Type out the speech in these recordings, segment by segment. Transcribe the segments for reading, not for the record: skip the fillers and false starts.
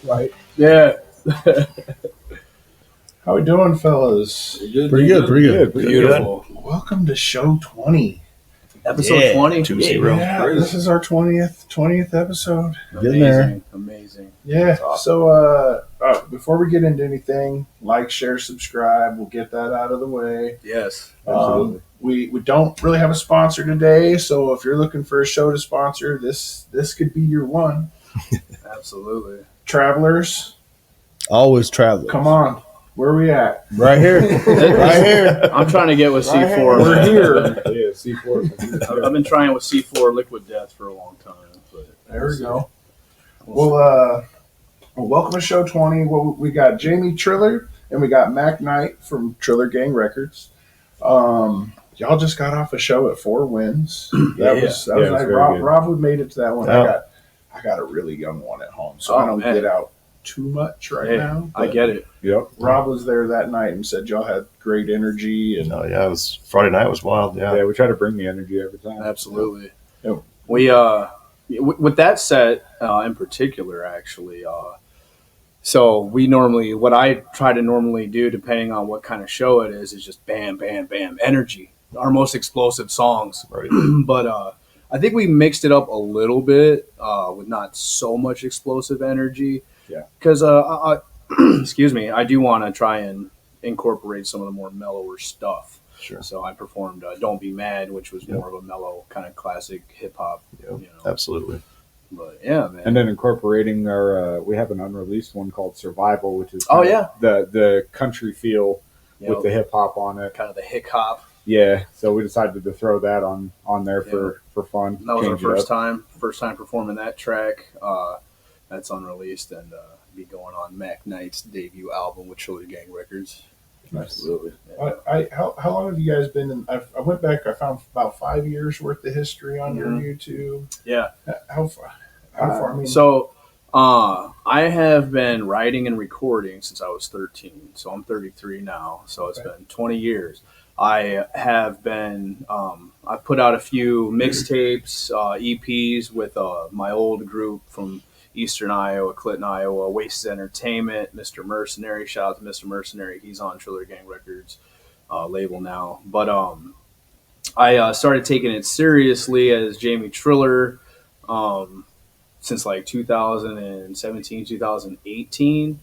Right. Yeah. How we doing, fellas? Pretty good. Beautiful. Welcome to show 20. Episode 20. 20. Yeah, this is our 20th episode. Getting there. Amazing. Yeah. Awesome. So before we get into anything, like, share, subscribe. We'll get that out of the way. Yes. We don't really have a sponsor today, so if you're looking for a show to sponsor, this could be your one. Absolutely. Travelers, Always traveling. come on. Where are we at? Right here. Right here. I'm trying to get with Right C4. here. We're here. Yeah, C4. I've been trying with C4 Liquid Death for a long time. But There we go. Well, welcome to show 20. Well, we got Jamie Triller and we got Mac Knight from Triller GVNG Records. Y'all just got off a show at 4 Winds. That was it was nice. very Rob, good. Rob would made it to that one. Yeah. I got a really young one at home, so Oh, I don't man. get out too much right now. I but get it. Yep. Rob was there that night and said y'all had great energy and Oh yeah, it was Friday night was wild. Yeah, we try to bring the energy every time. Absolutely. Yeah. We with that set in particular, actually. So we normally, what I try to normally do, depending on what kind of show it is just bam, bam, bam, energy. Our most explosive songs. Right. But I think we mixed it up a little bit with not so much explosive energy. Yeah. Because excuse me, I do want to try and incorporate some of the more mellower stuff. Sure. So I performed "Don't Be Mad," which was more of a mellow kind of classic hip hop. Yep. Absolutely. But yeah, man. And then incorporating our, we have an unreleased one called Survival, which is Oh, kind yeah. of the country feel You with know, the hip hop on it. kind of the hip hop. Yeah, so we decided to throw that on there for fun. That was our change it up. first time performing that track. That's unreleased and be going on Mac Knight's debut album with Triller GVNG Records. Absolutely. how long have you guys been in? I went back. I found about 5 years worth of history on your YouTube. Yeah. How far? I mean, So I have been writing and recording since I was 13. So I'm 33 now. So it's been 20 years. I have been, I put out a few mixtapes, EPs with my old group from Eastern Iowa, Clinton, Iowa, Wasted Entertainment, Mr. Mercenary. Shout out to Mr. Mercenary. He's on Triller GVNG Records label now. But I started taking it seriously as Jamie Triller since like 2017, 2018.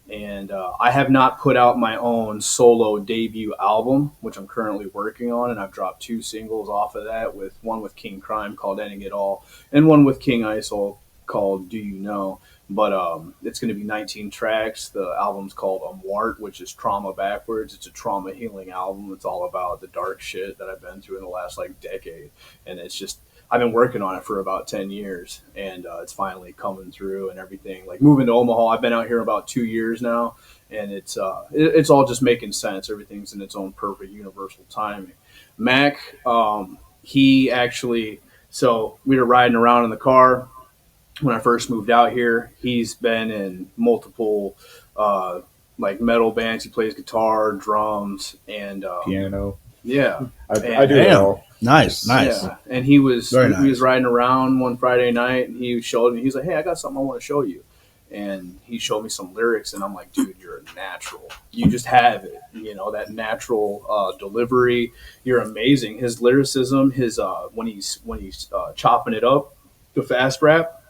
And I have not put out my own solo debut album, which I'm currently working on, and I've dropped 2 singles off of that, with one with King Crime called Ending It All, and one with King Isol called Do You Know? But it's going to be 19 tracks. The album's called Wart, which is trauma backwards. It's a trauma healing album. It's all about the dark shit that I've been through in the last like decade, and it's just, I've been working on it for about 10 years, and it's finally coming through and everything. Like moving to Omaha, I've been out here about 2 years now, and it's all just making sense. Everything's in its own perfect universal timing. Mac, he actually, so we were riding around in the car when I first moved out here. He's been in multiple like metal bands. He plays guitar, drums, and Piano. yeah. I do it all. Nice. Yeah, and he was Very he was nice. riding around one Friday night, and he showed me. He's like, "Hey, I got something I want to show you," and he showed me some lyrics, and I'm like, "Dude, you're a natural. You just have it. You know that natural delivery. You're amazing. His lyricism, his when he's chopping it up, the fast rap,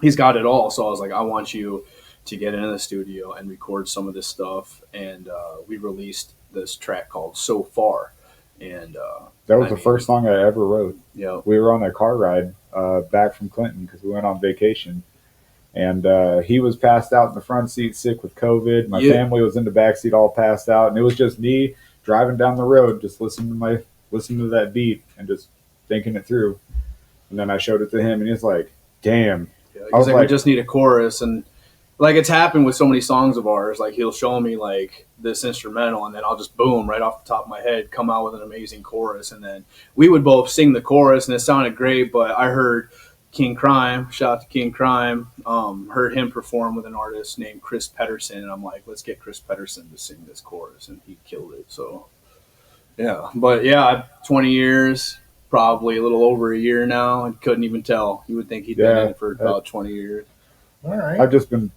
he's got it all." So I was like, "I want you to get into the studio and record some of this stuff," and we released this track called "So Far," and That was the first song I ever wrote. yeah. We were on a car ride back from Clinton because we went on vacation. And he was passed out in the front seat, sick with COVID. My family was in the back seat, all passed out. And it was just me driving down the road, just listening to that beat and just thinking it through. And then I showed it to him, and he's like, damn. Yeah, I was he's like, like- we just need a chorus. And like it's happened with so many songs of ours. Like he'll show me like this instrumental, and then I'll just boom right off the top of my head come out with an amazing chorus, and then we would both sing the chorus, and it sounded great. But I heard King Crime, shout out to King Crime, heard him perform with an artist named Chris Pedersen, and I'm like, let's get Chris Pedersen to sing this chorus, and he killed it. So yeah, but yeah, 20 years, probably a little over a year now, and couldn't even tell. You would think he'd been in it for about 20 years. All right. I've just been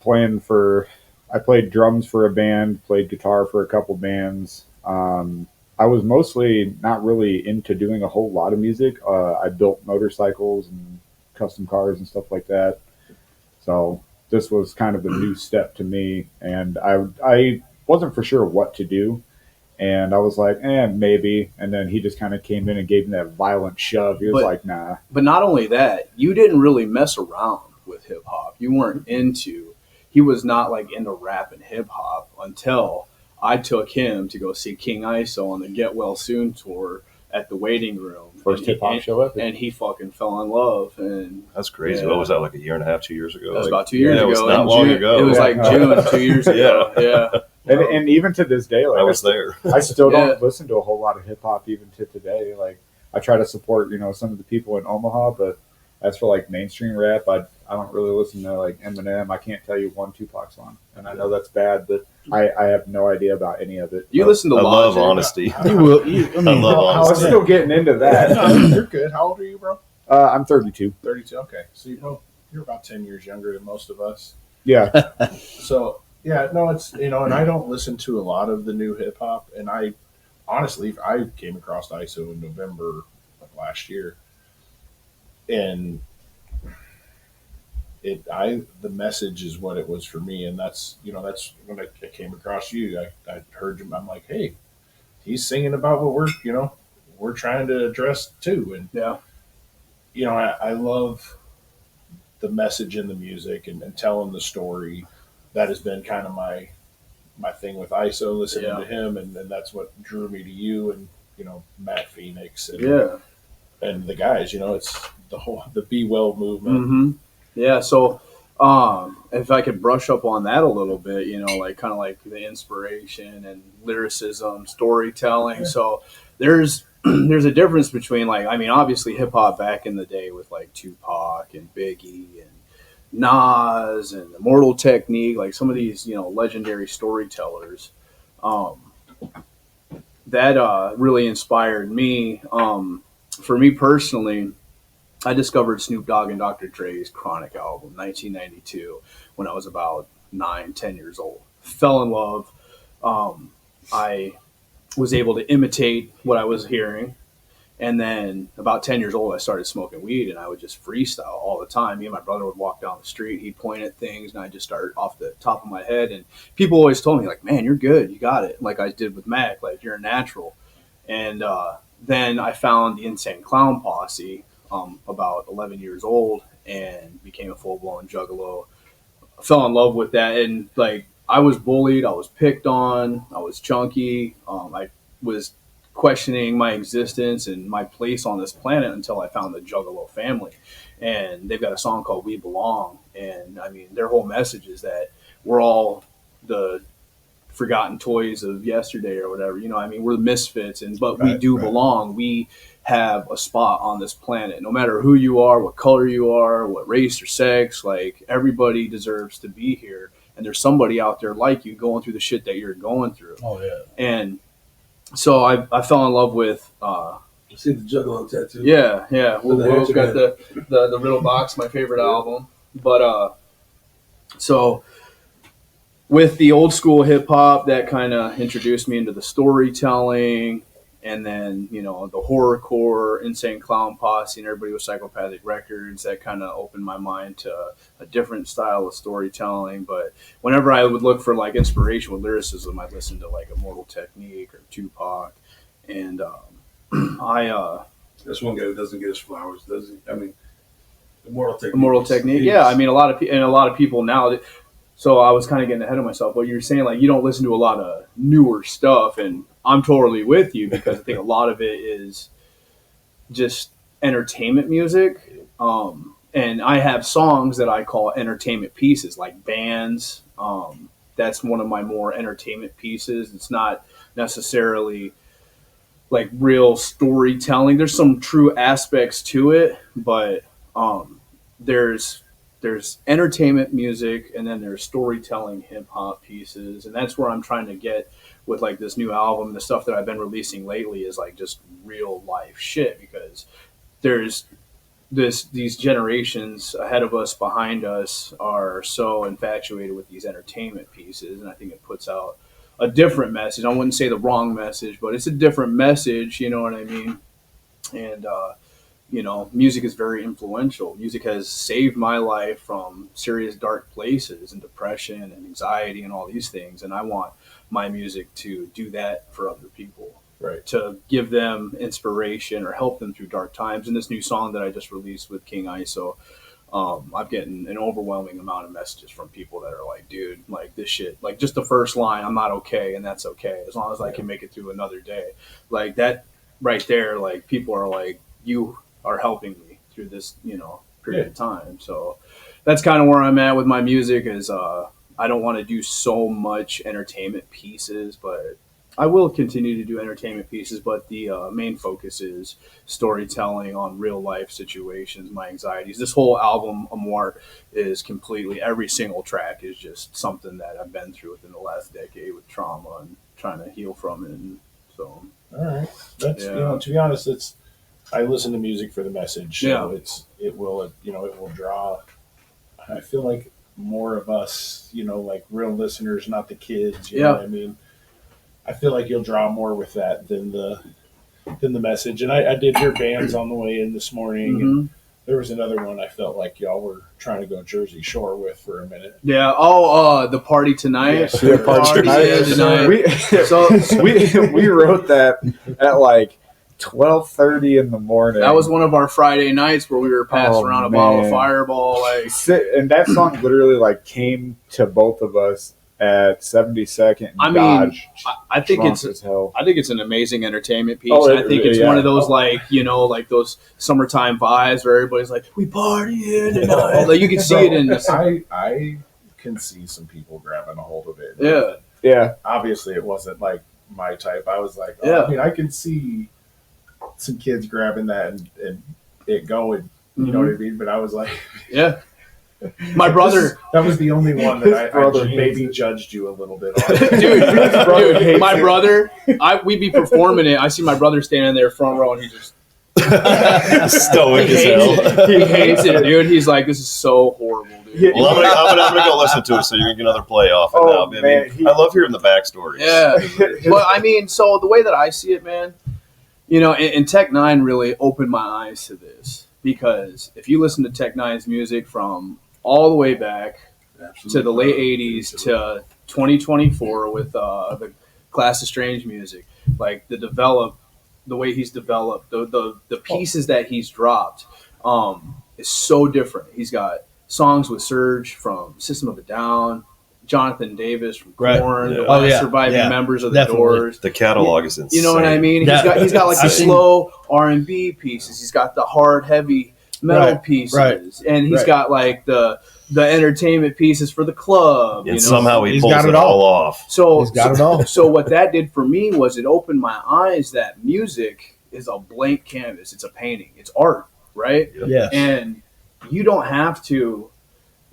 I played drums for a band, played guitar for a couple bands. I was mostly not really into doing a whole lot of music. I built motorcycles and custom cars and stuff like that. So this was kind of the new step to me, and I wasn't for sure what to do, and I was like, maybe. And then he just kind of came in and gave me that violent shove. He was But- like, nah. But not only that, you didn't really mess around with hip hop. You weren't into. He was not like into rap and hip hop until I took him to go see King ISO on the Get Well Soon tour at the waiting room. First And he- hip hop show ever. and he fucking fell in love. And That's crazy. Yeah. What was that, like a year and a half, 2 years ago? that was Like, about 2 years yeah, ago. it was not in long June. ago. It was like Yeah. June 2 years ago. Yeah. And even to this day, like I was there. I still Yeah. don't listen to a whole lot of hip hop even to today. Like I try to support, some of the people in Omaha, but as for like mainstream rap, I don't really listen to like Eminem. I can't tell you one Tupac song, and I know that's bad, but I have no idea about any of it. You listen to I love Logic. honesty. You will. You, I mean, love I was honesty. still getting into No, that. you're good. How old are you, bro? I'm 32. 32. Okay. So you're about 10 years younger than most of us. Yeah, So yeah, no, it's and I don't listen to a lot of the new hip hop, and I honestly I came across ISO in November of last year, and the message is what it was for me, and that's that's when I came across you. I heard you. I'm like, hey, he's singing about what we're trying to address too, and Yeah. I love the message in the music and telling the story. That has been kind of my thing with ISO, listening Yeah. to him, and that's what drew me to you and Matt Phoenix and Yeah. and the guys. It's the Be Well movement. Mm-hmm. Yeah. So, if I could brush up on that a little bit, like kind of like the inspiration and lyricism, storytelling. Yeah. So there's a difference between obviously hip hop back in the day with like Tupac and Biggie and Nas and Immortal Technique, like some of these legendary storytellers. That really inspired me. For me personally, I discovered Snoop Dogg and Dr. Dre's Chronic album, 1992, when I was about 9, 10 years old. Fell in love. I was able to imitate what I was hearing. And then about 10 years old, I started smoking weed, and I would just freestyle all the time. Me and my brother would walk down the street. He'd point at things, and I'd just start off the top of my head. And people always told me, like, man, you're good. You got it. Like I did with Mac, like, you're a natural. And then I found the Insane Clown Posse about 11 years old and became a full-blown juggalo. I fell in love with that. And, like, I was bullied. I was picked on. I was chunky. I was questioning my existence and my place on this planet until I found the Juggalo family. And they've got a song called We Belong. And I mean, their whole message is that we're all the forgotten toys of yesterday or whatever. We're the misfits, but we Right, do right. belong. We have a spot on this planet. No matter who you are, what color you are, what race or sex, like everybody deserves to be here. And there's somebody out there like you going through the shit that you're going through. oh yeah. And so I fell in love with You see the Juggalo tattoo? yeah With the we've got hatchet the Riddle Box, my favorite album. But so with the old school hip hop, that kind of introduced me into the storytelling, and then the horrorcore, Insane Clown Posse, and everybody with Psychopathic Records. That kind of opened my mind to a different style of storytelling. But whenever I would look for like inspiration with lyricism, I'd listen to like Immortal Technique or Tupac, and That's one guy who doesn't get his flowers, does he? I mean, Immortal Technique. Immortal Technique. Yeah, I mean a lot of people now. So I was kind of getting ahead of myself. What you're saying, like you don't listen to a lot of newer stuff, and I'm totally with you because I think a lot of it is just entertainment music. And I have songs that I call entertainment pieces, like bands. That's one of my more entertainment pieces. It's not necessarily like real storytelling. There's some true aspects to it, but there's entertainment music, and then there's storytelling hip hop pieces, and that's where I'm trying to get with like this new album. The stuff that I've been releasing lately is like just real life shit, because there's these generations ahead of us, behind us, are so infatuated with these entertainment pieces, and I think it puts out a different message. I wouldn't say the wrong message, but it's a different message. You know what I mean? And music is very influential. Music has saved my life from serious dark places and depression and anxiety and all these things. And I want my music to do that for other people, Right. to give them inspiration or help them through dark times. And this new song that I just released with King ISO, I'm getting an overwhelming amount of messages from people that are like, dude, like this shit, like just the first line, I'm not okay, and that's okay as long as I can make it through another day. Like that right there, like people are like, you are helping me through this, period of time. So that's kind of where I'm at with my music. Is I don't want to do so much entertainment pieces, but I will continue to do entertainment pieces. But the main focus is storytelling on real life situations, my anxieties. This whole album, Amor, is completely, every single track is just something that I've been through within the last decade with trauma and trying to heal from it. And so, All right. That's Yeah. to be honest, I listen to music for the message. So Yeah. it will draw. I feel like more of us, like real listeners, not the kids. You know what I mean? I feel like you'll draw more with that than the message. And I did hear bands on the way in this morning. And there was another one I felt like y'all were trying to go Jersey Shore with for a minute. Yeah. Oh, the party tonight. Yes, The party tonight. We wrote that at like 12:30 in the morning. That was one of our Friday nights where we were passing around a bottle of Fireball. Like, and that song literally like came to both of us at 72nd and Dodge. I think drunk it's as hell. I think it's an amazing entertainment piece. Oh, And I think it's yeah. one of those like those summertime vibes where everybody's like, we partying tonight. Like you can see it in this. I can see some people grabbing a hold of it. Yeah. Yeah. Obviously, it wasn't like my type. I was like, Yeah. I mean, I can see some kids grabbing that and it going. You know what I mean? But I was like, Yeah. My brother, that was the only one that I brother maybe judged you a little bit on. dude, my brother, we'd be performing it. I see my brother standing there front row, and he just Stoic as hell. he hates it, dude. He's like, this is so horrible, dude. Well, I'm gonna go listen to it, so you're gonna get another play off it Oh, now. man, I love hearing the backstories. Yeah. But I mean, so the way that I see it, man, and Tech Nine really opened my eyes to this, because if you listen to Tech Nine's music from all the way back to the late 80s to 2024 with the Class of Strange music, like the way he's developed, the pieces that he's dropped is so different. He's got songs with Surge from System of a Down, Jonathan Davis from Right. Korn, Yeah. the last Yeah. surviving Yeah. members of Definitely. the Doors. The catalog is insane. You know what I mean? He's got like the slow R&B pieces. He's got the hard, heavy metal pieces, and he's got like the entertainment pieces for the club. And somehow he He's pulls got it it all off. So He's got it all. So what that did for me was it opened my eyes that music is a blank canvas. It's a painting. It's art, right? Yeah. And you don't have to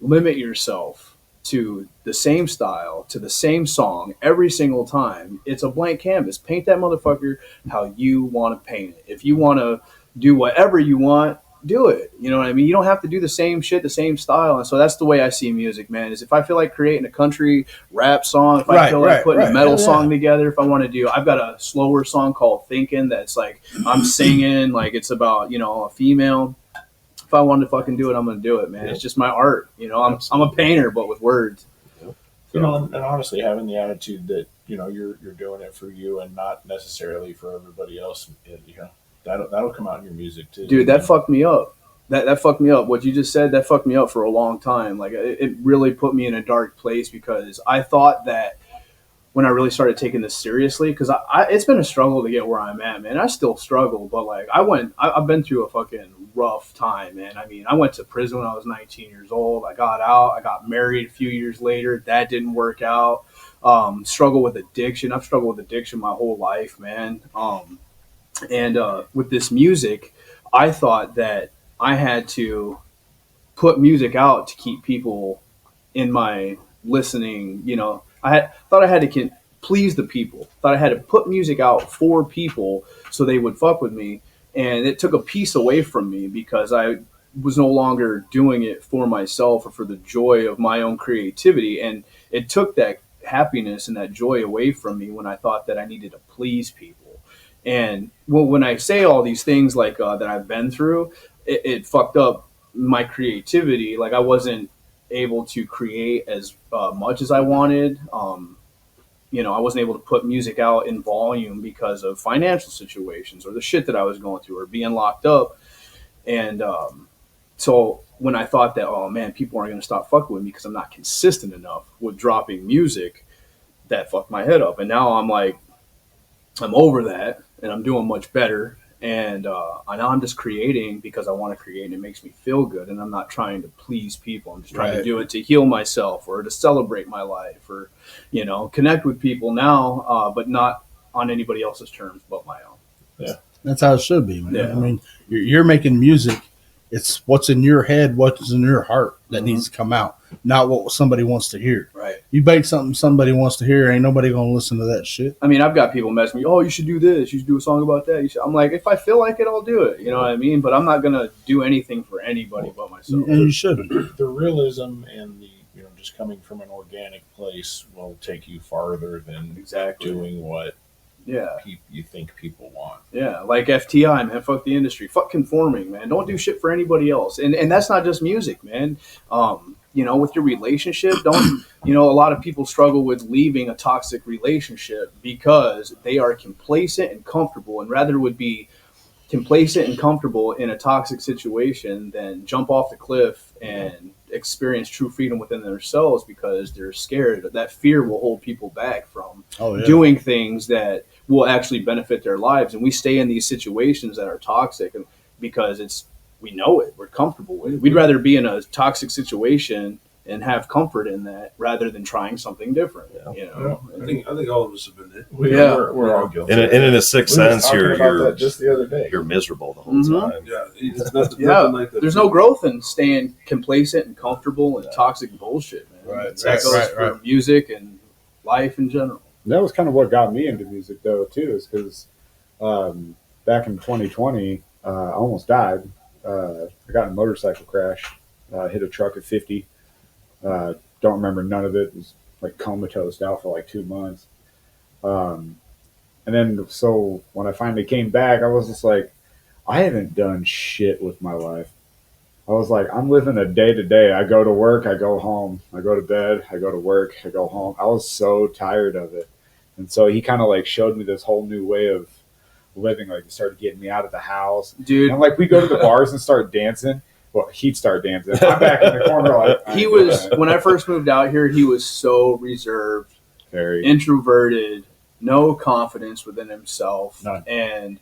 limit yourself to the same style, to the same song every single time. It's a blank canvas. Paint that motherfucker how you want to paint it. If you want to do whatever you want, do it. You know what I mean? You don't have to do the same shit, the same style. And so that's the way I see music, man, is if I feel like creating a country rap song, if I feel like putting a metal song together, if I want to do, I've got a slower song called Thinking that's like, I'm singing, like it's about, a female. If I wanted to fucking do it, I'm going to do it, man. It's just my art. I'm a painter, but with words. And honestly, having the attitude that, you're doing it for you and not necessarily for everybody else, that'll come out in your music too. Dude, that fucked me up. That fucked me up. What you just said, that fucked me up for a long time. Like it really put me in a dark place, because I thought that when I really started taking this seriously, because it's been a struggle to get where I'm at, man. I still struggle, but like I've been through a fucking rough time, man. I mean, I went to prison when I was 19 years old. I got out. I got married a few years later. That didn't work out. Struggle with addiction. I've struggled with addiction my whole life, man. And with this music, I thought that I had to put music out to keep people in my listening. I thought I had to please the people. Thought I had to put music out for people so they would fuck with me. and it took a piece away from me because I was no longer doing it for myself or for the joy of my own creativity, and it took that happiness and that joy away from me when I thought that I needed to please people. And when I say all these things like that I've been through, it fucked up my creativity. Like I wasn't able to create as much as I wanted. I wasn't able to put music out in volume because of financial situations or the shit that I was going through or being locked up. And so when I thought that, oh man, people aren't going to stop fucking with me because I'm not consistent enough with dropping music, that fucked my head up. And now I'm like, I'm over that and I'm doing much better. And now I'm just creating because I want to create and it makes me feel good. And I'm not trying to please people. I'm just trying to do it to heal myself or to celebrate my life or, connect with people now, but not on anybody else's terms but my own. Yeah. That's how it should be, man. Yeah. I mean, you're making music. It's what's in your head, what's in your heart that needs to come out, not what somebody wants to hear. Right. You make something somebody wants to hear, ain't nobody going to listen to that shit. I mean, I've got people messing me, oh, you should do this. You should do a song about that. I'm like, if I feel like it, I'll do it. You know what I mean? But I'm not going to do anything for anybody but myself. And you shouldn't. The realism and the just coming from an organic place will take you farther than Exactly. doing what Yeah. you think people want. Yeah, like FTI, man. Fuck the industry. Fuck conforming, man. Don't do shit for anybody else. And that's not just music, man. With your relationship, don't. A lot of people struggle with leaving a toxic relationship because they are complacent and comfortable, and rather would be complacent and comfortable in a toxic situation than jump off the cliff and experience true freedom within themselves because they're scared. That fear will hold people back from doing things that will actually benefit their lives. And we stay in these situations that are toxic because we know it, we're comfortable with it. We'd rather be in a toxic situation and have comfort in that rather than trying something different. I think all of us have been there. We're all guilty. And in a sixth sense, talking about you're that just the other day. you're miserable the whole Mhm. time. Yeah, it's nothing like that. There's no growth in staying complacent and comfortable and toxic bullshit, man. Right, That goes for music and life in general. That was kind of what got me into music, though, too, is because back in 2020, I almost died. I got in a motorcycle crash, hit a truck at 50. Don't remember none of it. It was like comatose out for like 2 months. And then, so when I finally came back, I was just like, I haven't done shit with my life. I was like, I'm living a day to day. I go to work, I go home, I go to bed, I go to work, I go home. I was so tired of it. And so he kind of like showed me this whole new way of living. Like, he started getting me out of the house. Dude. And like, we go to the bars and start dancing. Well, he'd start dancing. I'm back in the corner like, He was, when I first moved out here, he was so reserved, very introverted, no confidence within himself. None. And,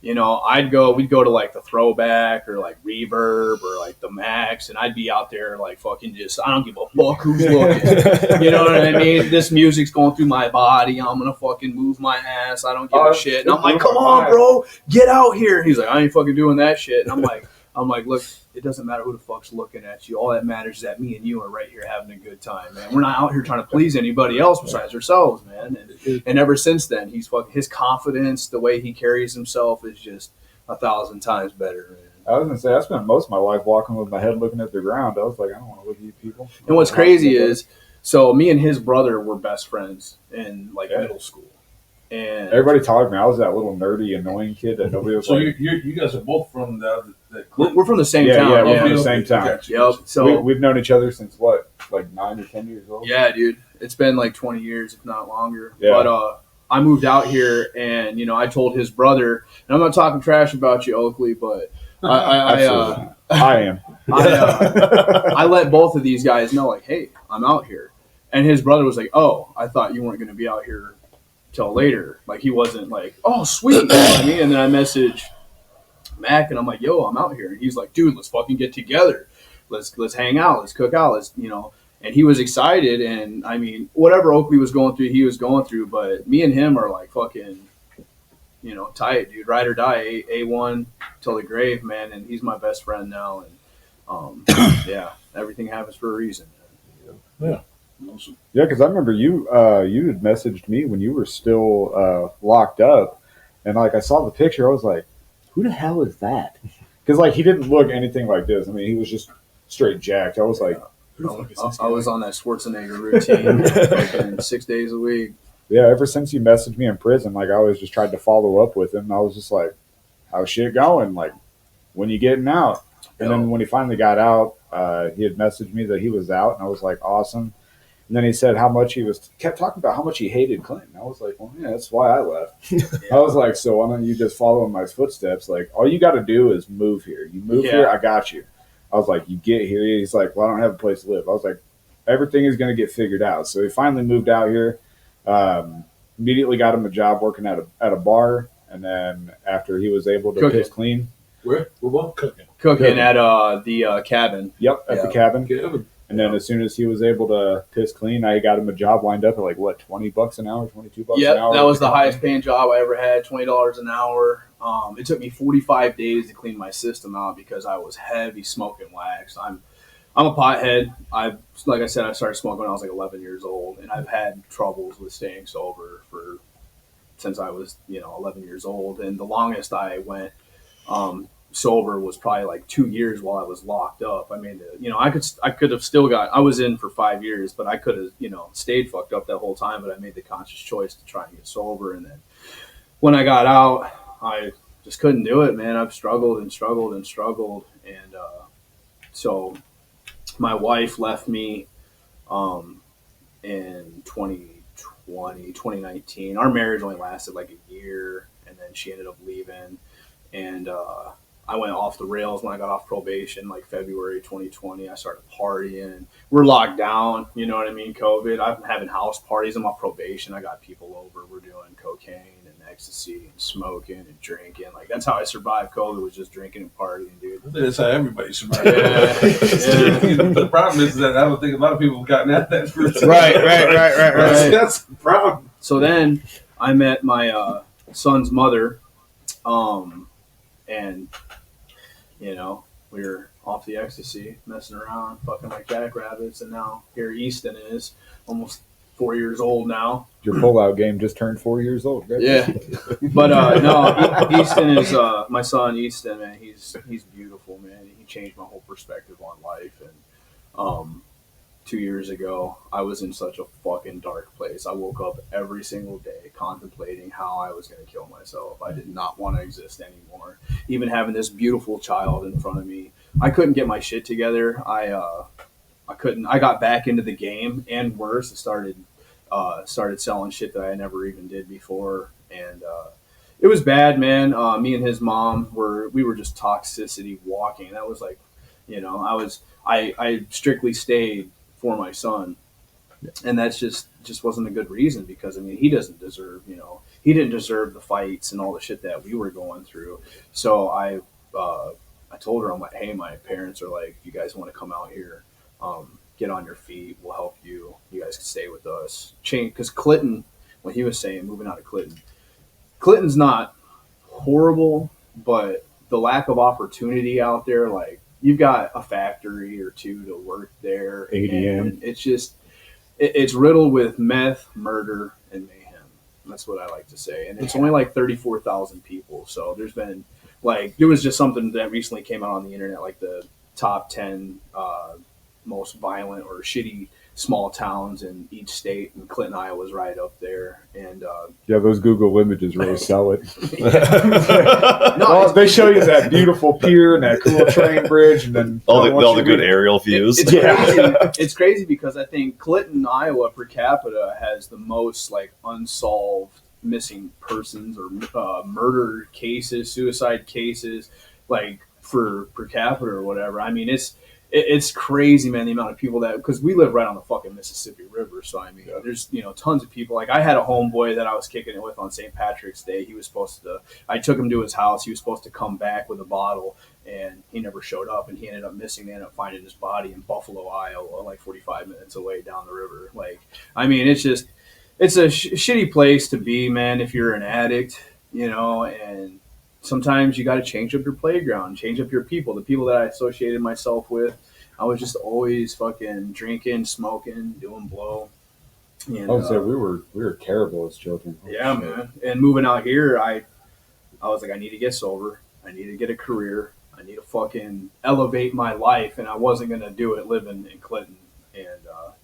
we'd go to like the Throwback or like Reverb or like the Max, and I'd be out there like fucking just, I don't give a fuck who's looking. You know what I mean? This music's going through my body. I'm going to fucking move my ass. I don't give a shit. And I'm like, come on, bro, get out here. He's like, I ain't fucking doing that shit. And I'm like, look, it doesn't matter who the fuck's looking at you. All that matters is that me and you are right here having a good time, man. We're not out here trying to please anybody else besides ourselves, man. And ever since then, his confidence, the way he carries himself is just 1,000 times better, man. I was gonna say, I spent most of my life walking with my head looking at the ground. I was like, I don't want to look at you people. And what's crazy is, so me and his brother were best friends in middle school. And everybody taught me I was that little nerdy, annoying kid that nobody was So like. you guys are both from that we're from the same Yeah, town. yeah, we're from the same town. Gotcha. Yep. So We've known each other since what, like 9 or 10 years old? yeah, dude, it's been like 20 years, if not longer. Yeah. But I moved out here, and I told his brother, and I'm not talking trash about you, Oakley, but Absolutely. I am. I let both of these guys know, like, hey, I'm out here. And his brother was like, oh, I thought you weren't going to be out here till later. Like, he wasn't like, oh, sweet. You know what I mean? And then I messaged Mac, and I'm like, yo, I'm out here. And he's like, dude, let's fucking get together. Let's hang out. Let's cook out. And he was excited. And, I mean, whatever Oakley was going through, he was going through. But me and him are like fucking, tight, dude. Ride or die, A1 till the grave, man. And he's my best friend now. And, yeah, everything happens for a reason. Yeah. Awesome. Yeah, because I remember you had messaged me when you were still locked up, and like I saw the picture, I was like, who the hell is that? Because like he didn't look anything like this. I mean, he was just straight jacked. I was like, I was on that Schwarzenegger routine like 6 days a week. yeah. Ever since he messaged me in prison, like I always just tried to follow up with him. I was just like, how's shit going? Like, when you getting out? And then when he finally got out, he had messaged me that he was out, and I was like, awesome. And then he said how much kept talking about how much he hated Clinton. I was like, well, yeah, that's why I left. I was like, so why don't you just follow in my footsteps? Like, all you got to do is move here. You move here, I got you. I was like, you get here. He's like, well, I don't have a place to live. I was like, everything is going to get figured out. So he finally moved out here. Immediately got him a job working at a bar, and then after he was able to piss clean, Where? We're Cooking at the cabin. Yep, at the cabin. And then as soon as he was able to piss clean, I got him a job lined up at like what, $20 an hour, $22 an hour. That was the highest paying job I ever had, $20 an hour. It took me 45 days to clean my system out because I was heavy smoking wax. I'm a pothead. Like I said, I started smoking when I was like 11 years old, and I've had troubles with staying sober since I was 11 years old. And the longest I went sober was probably like 2 years while I was locked up. I mean, I could have still I was in for 5 years, but I could have, stayed fucked up that whole time. But I made the conscious choice to try and get sober. And then when I got out, I just couldn't do it, man. I've struggled and struggled and struggled. And so my wife left me in 2019. Our marriage only lasted like a year, and then she ended up leaving. And I went off the rails when I got off probation, like February 2020. I started partying. We're locked down, you know what I mean? COVID. I'm having house parties. I'm off probation. I got people over. We're doing cocaine and ecstasy and smoking and drinking. Like, that's how I survived COVID, was just drinking and partying, dude. That's how everybody survives. Yeah. The problem is that I don't think a lot of people have gotten at that first. Right. That's the problem. So then I met my son's mother, and we were off the ecstasy, messing around, fucking like jackrabbits, and now here Easton is, almost 4 years old now. Your pullout game just turned 4 years old, right? Yeah, but no, Easton is my son. Easton, man, he's beautiful, man. He changed my whole perspective on life. And 2 years ago, I was in such a fucking dark place. I woke up every single day contemplating how I was going to kill myself. I did not want to exist anymore. Even having this beautiful child in front of me, I couldn't get my shit together. I couldn't. I got back into the game, and worse, I started selling shit that I never even did before, and it was bad, man. Me and his mom we were just toxicity walking. That was like, I strictly stayed for my son, and that's just wasn't a good reason, because I mean, he doesn't deserve, he didn't deserve the fights and all the shit that we were going through. So I told her, I'm like, hey, my parents are like, you guys want to come out here, get on your feet, we'll help you, you guys can stay with us, change. Because Clinton, what he was saying, moving out of Clinton's not horrible, but the lack of opportunity out there, like, you've got a factory or two to work there. ADM. It's just, it's riddled with meth, murder, and mayhem. That's what I like to say. And it's only like 34,000 people. So there was just something that recently came out on the internet, like the top 10 most violent or shitty small towns in each state, and Clinton, Iowa was right up there. And yeah, those Google images really sell it. No, they show you that beautiful pier and that cool train bridge, and then all the good aerial views. It's crazy because I think Clinton, Iowa, per capita has the most like unsolved missing persons or murder cases, suicide cases, like for per capita or whatever. I mean, it's crazy, man, the amount of people because we live right on the fucking Mississippi River. So, I mean, there's, tons of people. Like, I had a homeboy that I was kicking it with on St. Patrick's Day. He was I took him to his house. He was supposed to come back with a bottle, and he never showed up, and he ended up missing. They ended up finding his body in Buffalo, Iowa, like 45 minutes away down the river. Like, I mean, it's a shitty place to be, man, if you're an addict, and sometimes you got to change up your playground, change up your people. The people that I associated myself with, I was just always fucking drinking, smoking, doing blow. And, I would say we were terrible as children. Yeah, man. And moving out here, I was like, I need to get sober. I need to get a career. I need to fucking elevate my life, and I wasn't gonna do it living in Clinton. And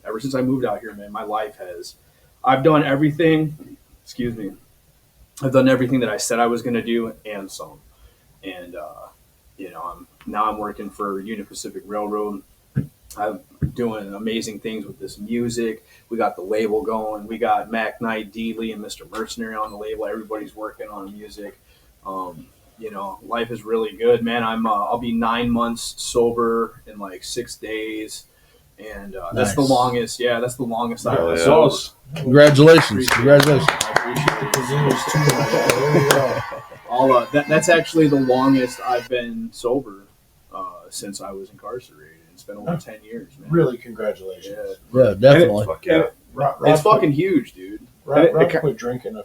ever since I moved out here, man, my life I've done everything. Excuse me. I've done everything that I said I was gonna do and some. And I'm working for Union Pacific Railroad. I'm doing amazing things with this music. We got the label going. We got Mac Knight, Dealey, and Mr. Mercenary on the label. Everybody's working on music. Life is really good, man. I'll be 9 months sober in like 6 days, and that's the Nice. longest. Yeah, that's the longest I've been Yeah. sober. Congratulations. Congratulations. That's actually the longest I've been sober since I was incarcerated. It's been over 10 years, man. Really, congratulations. Yeah. Yeah, definitely. Fuck yeah. Rob It's fucking huge, dude. Rob It- quit drinking a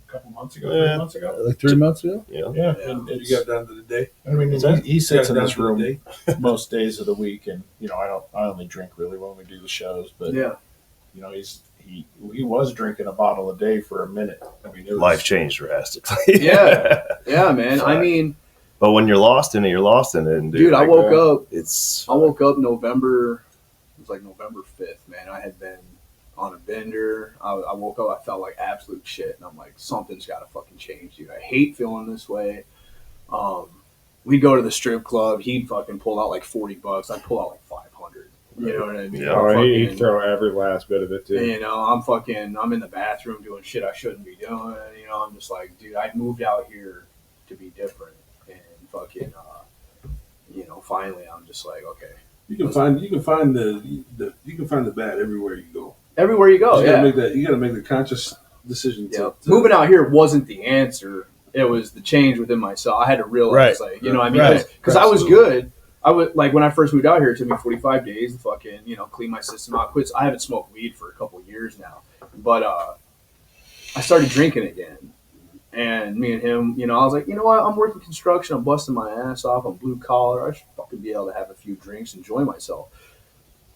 couple months ago, Yeah. 3 months ago. Like 3 months ago? Yeah. Yeah, And you got down to the day. I mean, What's that? he sits in Got this down to room the day. most days of the week, and I only drink really when we do the shows. But Yeah. he was drinking a bottle a day for a minute. I mean, it was, Life changed drastically. Yeah. Yeah, man. I mean, But when you're lost in it, you're lost in it. And dude, I like, woke up It's November. It was like November 5th, man. I had been on a bender. I woke up. I felt like absolute shit, and I'm like, something's got to fucking change, dude. I hate feeling this way. We'd go to the strip club. He'd fucking pull out like $40. I'd pull out like 500. You know what I mean? Yeah. Oh, he'd Fucking- throw every last bit of it too. I'm in the bathroom doing shit I shouldn't be doing. I'm just like, dude, I moved out here to be different, and fucking, finally, I'm just like, okay. You can find the bad everywhere you go. Everywhere you go, you yeah. gotta make the conscious decision Yeah. to Moving out here wasn't the answer. It was the change within myself. I had to realize, Right. like, you know what I mean? Right. Because I was Absolutely. good. I would, like, when I first moved out here, it took me 45 days to fucking, clean my system out. I haven't smoked weed for a couple of years now. But I started drinking again. And me and him, I was like, you know what? I'm working construction. I'm busting my ass off. I'm blue collar. I should fucking be able to have a few drinks, enjoy myself.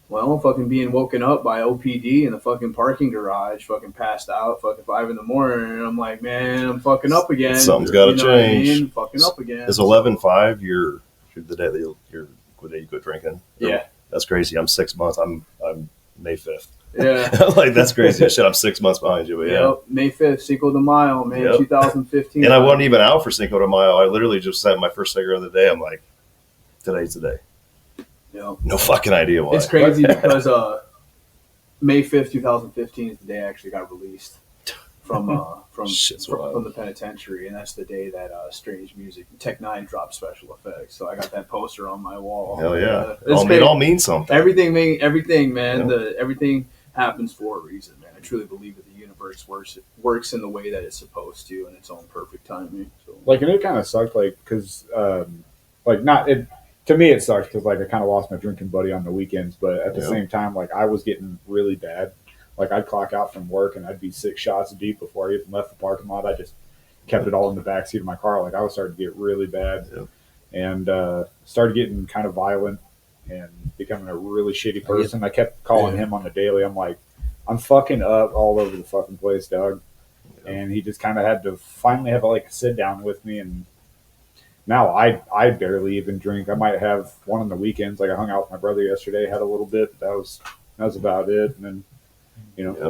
Well, I'm fucking being woken up by OPD in the fucking parking garage, fucking passed out, fucking 5 a.m. And I'm like, man, I'm fucking up again. Something's gotta You know what I change. mean? Fucking up again. Is 11/5 you're the day that you're the day you quit drinking? Yeah. That's crazy. I'm 6 months. I'm May 5th. Yeah. Like that's crazy as shit. I'm 6 months behind you, but yeah. Yep. May 5th, Cinco de Mayo, man, Yep. 2015. And I wasn't even out for Cinco de Mayo. I literally just had my first cigarette of the day. I'm like, today's the day. Yep. No fucking idea why. It's crazy because May 5th, 2015 is the day I actually got released from Shit's wild. from the penitentiary, and that's the day that Strange Music Tech 9 dropped Special Effects. So I got that poster on my wall. Hell yeah. It's It been- all means something. everything, man. Yeah. Everything happens for a reason, man. I truly believe that the universe works in the way that it's supposed to, in its own perfect timing. So. Like, and it kind of sucked, like, because, to me, it sucked because, like, I kind of lost my drinking buddy on the weekends, but at the Yeah. same time, like, I was getting really bad. Like, I'd clock out from work and I'd be 6 shots deep before I even left the parking lot. I just kept it all in the backseat of my car. Like, I was starting to get really bad and started getting kind of violent and becoming a really shitty person. I kept calling him on the daily. I'm like, I'm fucking up all over the fucking place, dog. And he just kind of had to finally have like a sit down with me. And now I barely even drink. I might have one on the weekends. Like I hung out with my brother yesterday, had a little bit. That was about it. And then,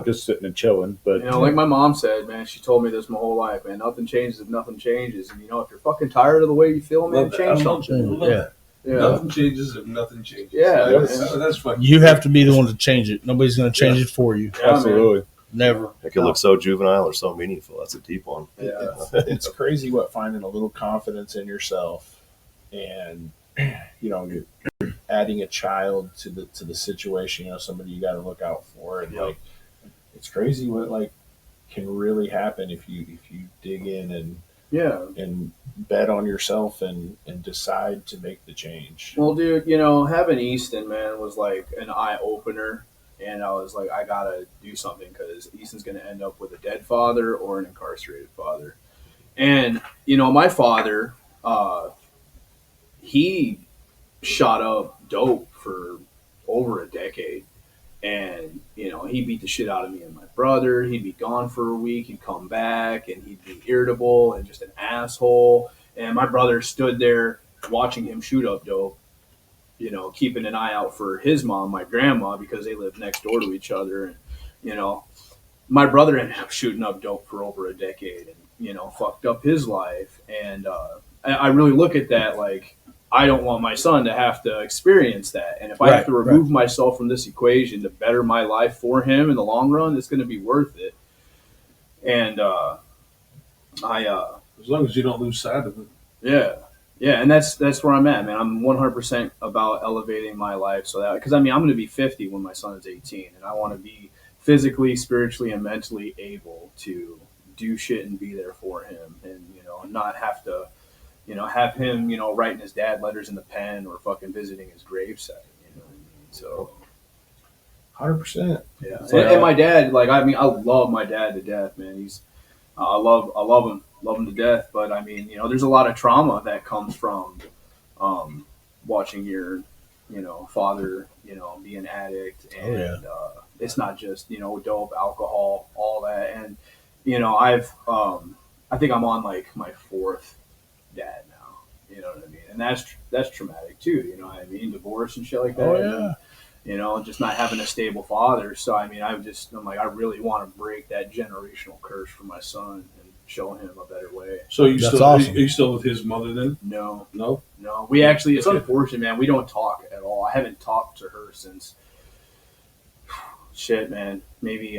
just sitting and chilling. But Like my mom said, man, she told me this my whole life, man. Nothing changes if nothing changes. And if you're fucking tired of the way you feel, man, Love that. change I love something. that. Yeah. Yeah. Nothing changes if nothing changes. Yeah, that's fucking. You have to be the one to change it. Nobody's going to change it for you. Yeah, man. absolutely. Never. It could look so juvenile or so meaningful. That's a deep one. Yeah. It's crazy what finding a little confidence in yourself and you're adding a child to the situation, somebody you got to look out for, and like it's crazy what like can really happen if you dig in and bet on yourself and decide to make the change. Well, dude, having Easton, man, was like an eye opener. And I was like, I gotta do something because Easton's gonna end up with a dead father or an incarcerated father. And my father, he shot up dope for over a decade, and he beat the shit out of me and my brother. He'd be gone for a week, he'd come back, and he'd be irritable and just an asshole. and my brother stood there watching him shoot up dope, you know, keeping an eye out for his mom, my grandma, because they lived next door to each other. And, you know, my brother ended up shooting up dope for over a decade and, you know, fucked up his life. And I really look at that like, I don't want my son to have to experience that. And if I have to remove myself from this equation to better my life for him in the long run, it's going to be worth it. And as long as you don't lose sight of it. Yeah, and that's where I'm at, man. I'm 100% about elevating my life so that, because I mean, I'm going to be 50 when my son is 18, and I want to be physically, spiritually, and mentally able to do shit and be there for him, and you know, not have to, you know, have him, you know, writing his dad letters in the pen or fucking visiting his gravesite. You know what I mean? So, 100%. yeah, and my dad, like, I mean, I love my dad to death, man. He's I love him to death. But I mean, you know, there's a lot of trauma that comes from watching your, you know, father, you know, be an addict, and it's not just, you know, dope, alcohol, all that. And you know, I think I'm on like my fourth dad now. You know what I mean? And that's traumatic too. You know what I mean? Divorce and shit like that. Oh yeah. You know, just not having a stable father. So, I mean, I'm like, I really want to break that generational curse for my son and show him a better way. So That's awesome. Are you still with his mother then? No. No? We actually, it's unfortunate, man. We don't talk at all. I haven't talked to her since, shit, man, maybe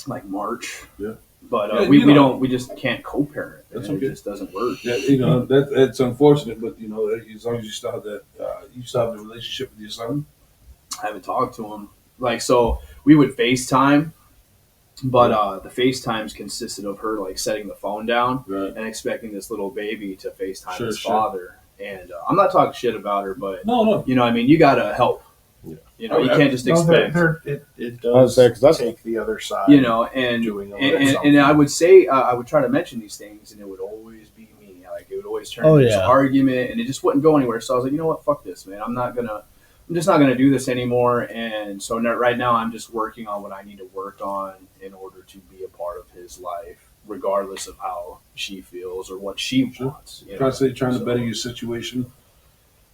like March. Yeah. But we just can't co-parent. That's okay. okay. It just doesn't work. Yeah, you know, that's unfortunate, but you know, as long as you still have that, you still have the relationship with your son. I haven't talked to him. Like, so we would FaceTime, but the FaceTimes consisted of her like setting the phone down and expecting this little baby to FaceTime his father. And I'm not talking shit about her, but no, you know, I mean, you gotta help. Yeah. You know, you can't just expect. It does take the other side. You know, and I would say I would try to mention these things, and it would always be me. Like, it would always turn into this argument, and it just wouldn't go anywhere. So I was like, you know what, fuck this, man. I'm just not gonna do this anymore. And so right now, I'm just working on what I need to work on in order to be a part of his life, regardless of how she feels or what she wants. You know? Trying to better your situation,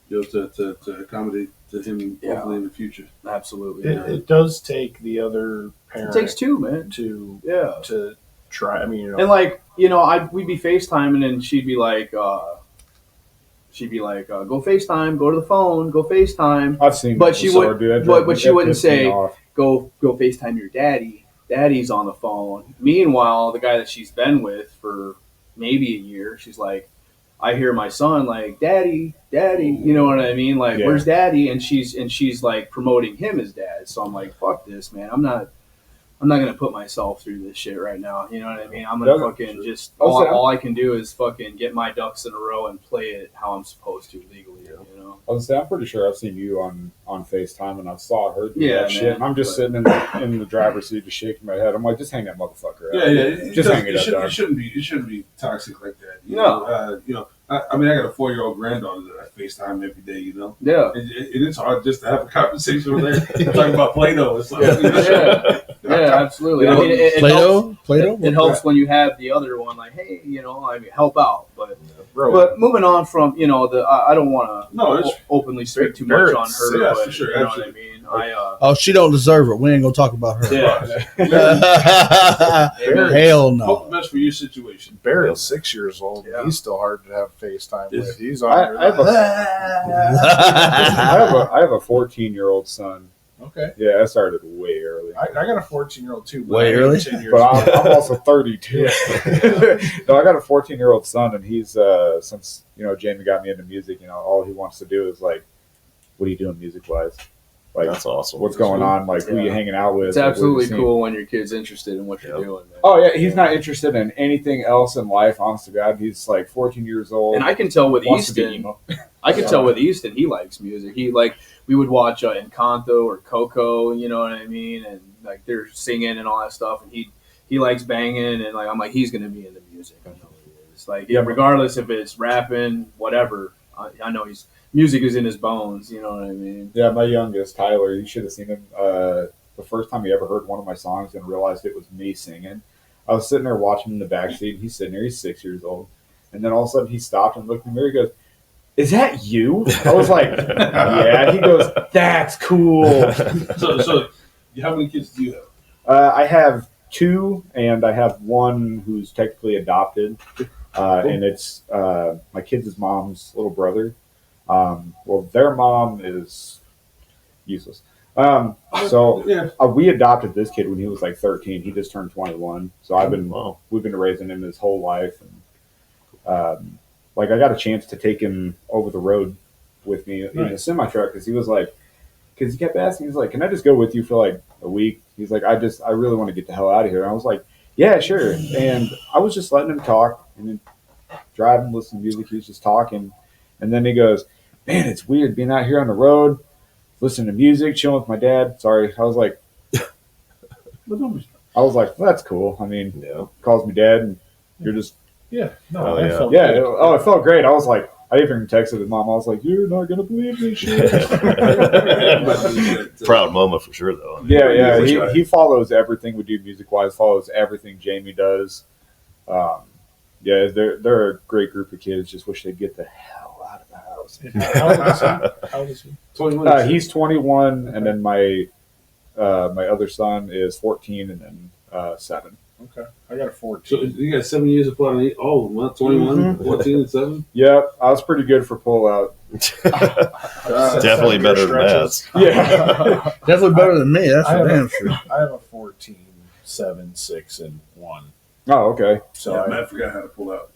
you know, to accommodate to him hopefully in the future. Absolutely. It does take the other parent. It takes two, man. To try. I mean, you know, and like, you know, we'd be FaceTiming, and she'd be like, go FaceTime, go to the phone, go FaceTime. I've seen, but she would, but she wouldn't say, go FaceTime your daddy. Daddy's on the phone. Meanwhile, the guy that she's been with for maybe a year, she's like, I hear my son like, daddy, you know what I mean? Like, where's daddy? And she's like promoting him as dad. So I'm like, fuck this, man. I'm not gonna put myself through this shit right now. You know what I mean? I'm gonna fucking just all I can do is fucking get my ducks in a row and play it how I'm supposed to legally. You know? I was saying, I'm pretty sure I've seen you on FaceTime, and I saw her do that shit. Man, and I'm just sitting in the driver's seat, just shaking my head. I'm like, just hang that motherfucker out. Yeah. Just hang it up. It shouldn't be toxic like that. You No. know, you know. I mean, I got a 4-year-old granddaughter that I FaceTime every day. You know. Yeah. It's hard just to have a conversation with her talking about Play-Doh or something. Yeah, absolutely. You know, I mean, Play-Doh. It helps when you have the other one, like, hey, you know, I mean, help out. But moving on from, you know, I don't want to openly speak too much on her. Yeah, but, for sure, you know what I mean? She don't deserve it. We ain't gonna talk about her. Yeah. Hell no. Hope the best for your situation. Barry's 6 years old. Yeah. He's still hard to have FaceTime with. He's on I have a 14-year-old son. Okay. Yeah, I started way early. I got a 14-year-old too. Way early? 10 years But old. I'm also 32. No, I got a 14-year-old son, and he's since, you know, Jamie got me into music, you know, all he wants to do is like, what are you doing music-wise? Like, That's awesome. what's going on? Like, who you hanging out with? It's like, absolutely what you cool when your kid's interested in what you're doing, man. Oh, yeah, he's not interested in anything else in life, honest to God. He's like 14 years old. And I can tell with wants to be Easton, emo. tell with Easton, he likes music. He we would watch Encanto or Coco, you know what I mean? And like they're singing and all that stuff. And he likes banging. And like, I'm like, he's going to be into music. I know he is. Like, regardless if it's rapping, whatever, I know music is in his bones. You know what I mean? Yeah, my youngest, Tyler, you should have seen him the first time he ever heard one of my songs and realized it was me singing. I was sitting there watching him in the backseat. He's sitting there. He's 6 years old. And then all of a sudden he stopped and looked in the mirror. He goes, "Is that you?" I was like, "Yeah." He goes, "That's cool." So, how many kids do you have? I have 2, and I have one who's technically adopted, and it's my kids' mom's little brother. Well, their mom is useless. We adopted this kid when he was like 13. He just turned 21. So we've been raising him his whole life, and like I got a chance to take him over the road with me in a semi truck because he kept asking. He's like, "Can I just go with you for like a week?" He's like, I really want to get the hell out of here." And I was like, "Yeah, sure." And I was just letting him talk and then driving, listening to music. He was just talking, and then he goes, "Man, it's weird being out here on the road, listening to music, chilling with my dad." Sorry, I was like, well, "That's cool." I mean, calls me dad, and you're just it felt great. I was like, I even texted his mom. I was like, "You're not gonna believe this shit." Proud moment for sure, though. Yeah. He follows everything we do music wise. Follows everything Jamie does. They're a great group of kids. Just wish they'd get the hell out of the house. How old is he? 21. He's 21, and then my other son is 14, and then 7. Okay, I got a 14. So you got 7 years apart on all of them, huh? 21, 14, and 7? Yep, I was pretty good for pull out. Definitely better than that. Yeah. Definitely better than me. That's I for have damn sure. I have a 14, 7, 6, and 1. Oh, okay. So Yeah, Matt forgot how to pull out.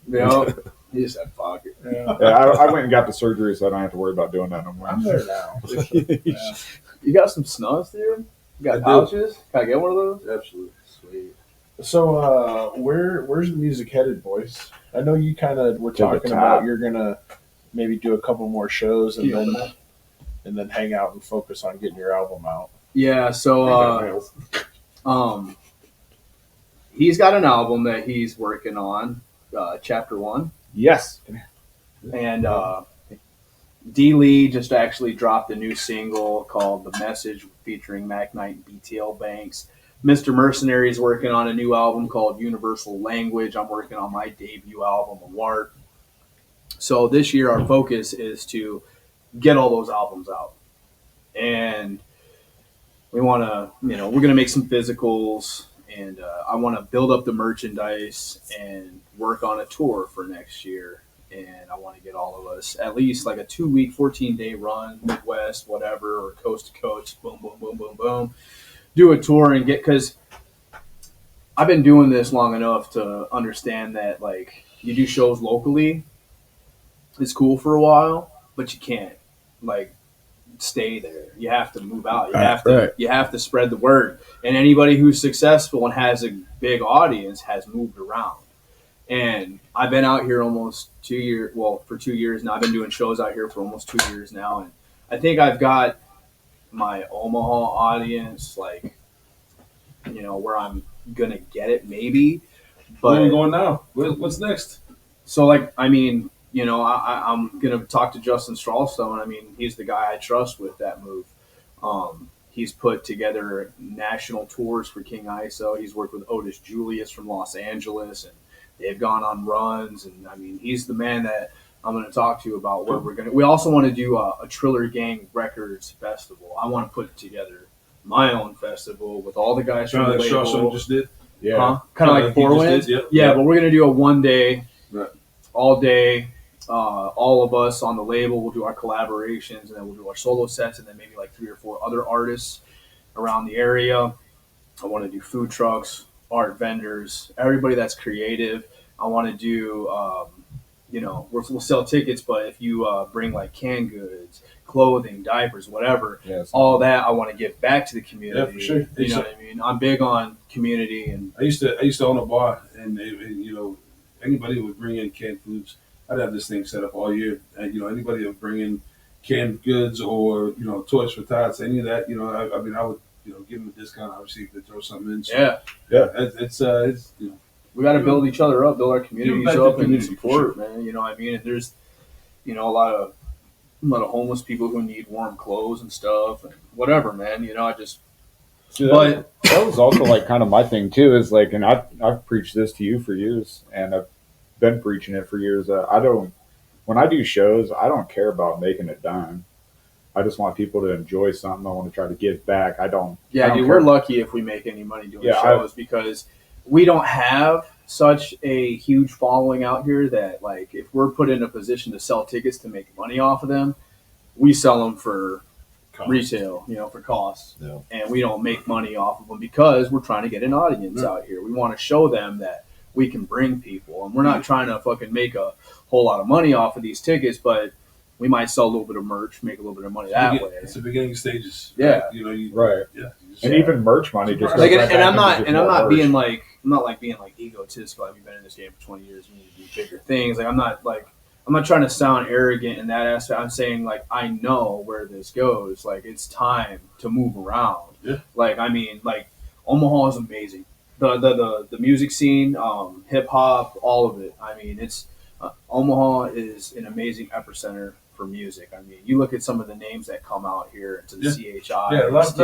He just had fuck it. Yeah, I went and got the surgery, so I don't have to worry about doing that no more. I'm there now. Yeah. You got some snus, dude? You got I do. pouches? Can I get one of those? Absolutely. Sweet. So where's the music headed, boys? I know you kind of were To the talking top. about you're gonna maybe do a couple more shows and then hang out and focus on getting your album out. Yeah, so he's got an album that he's working on, Chapter 1. Yes. And D. Lee just actually dropped a new single called The Message featuring Mac Knight and BTL Banks. Mr. Mercenary is working on a new album called Universal Language. I'm working on my debut album, Award. So this year our focus is to get all those albums out. And we want to, we're going to make some physicals, and I want to build up the merchandise and work on a tour for next year. And I want to get all of us at least like a 2-week, 14-day run, Midwest, whatever, or coast to coast, boom, boom, boom, boom, boom. Do a tour and because I've been doing this long enough to understand that like you do shows locally, it's cool for a while, but you can't like stay there. You have to move out. You have to spread the word. And anybody who's successful and has a big audience has moved around. And I've been out here almost 2 years. Well, for 2 years now. I've been doing shows out here for almost 2 years now, and I think I've got my Omaha audience, like, where I'm gonna get it, maybe. But Where are we going now? What's next? so, like, I mean, I'm gonna talk to Justin Strawstone. I mean, he's the guy I trust with that move. He's put together national tours for King ISO. He's worked with Otis Julius from Los Angeles, and they've gone on runs. And I mean, he's the man that I'm going to talk to you about where we're going to. We also want to do a Triller Gang Records festival. I want to put together my own festival with all the guys from the Like label. Shawshank just did. Yeah. Kind of like he just Four Winds. did, Yeah, but we're going to do a 1 day, Right. all day. All of us on the label will do our collaborations, and then we'll do our solo sets, and then maybe like 3 or 4 other artists around the area. I want to do food trucks, art vendors, everybody that's creative. I want to do, we'll sell tickets, but if you bring like canned goods, clothing, diapers, whatever, all that I want to give back to the community. Yeah, for sure. You know what I mean? I'm big on community, and I used to own a bar, and anybody would bring in canned foods. I'd have this thing set up all year, and anybody would bring in canned goods or toys for tots, any of that. I would give them a discount, obviously, if they throw something in. So, it's we got to build each other up, build our communities back to up, and community, for support, man. You know what I mean? And there's, a lot of homeless people who need warm clothes and stuff, and whatever, man. But that was also like kind of my thing too. Is like, and I've preached this to you for years, and I've been preaching it for years. When I do shows, I don't care about making a dime. I just want people to enjoy something. I want to try to give back. I don't dude, care. we're lucky if we make any money doing shows because we don't have such a huge following out here that, like, if we're put in a position to sell tickets to make money off of them, we sell them for retail, for costs. Yeah. And we don't make money off of them because we're trying to get an audience out here. We want to show them that we can bring people, and we're not trying to fucking make a whole lot of money off of these tickets, but we might sell a little bit of merch, make a little bit of money that way. It's the beginning stages. Yeah. Right. Yeah. And even merch money just like, goes right and I'm back into not merch. being like egotistical. I've been in this game for 20 years. We need to do bigger things. Like, I'm not trying to sound arrogant in that aspect. I'm saying, like, I know where this goes. Like, it's time to move around. Yeah. Like, I mean, like, Omaha is amazing. The music scene, hip hop, all of it. I mean, it's Omaha is an amazing epicenter for music. I mean, you look at some of the names that come out here to the CHI. Yeah, a lot of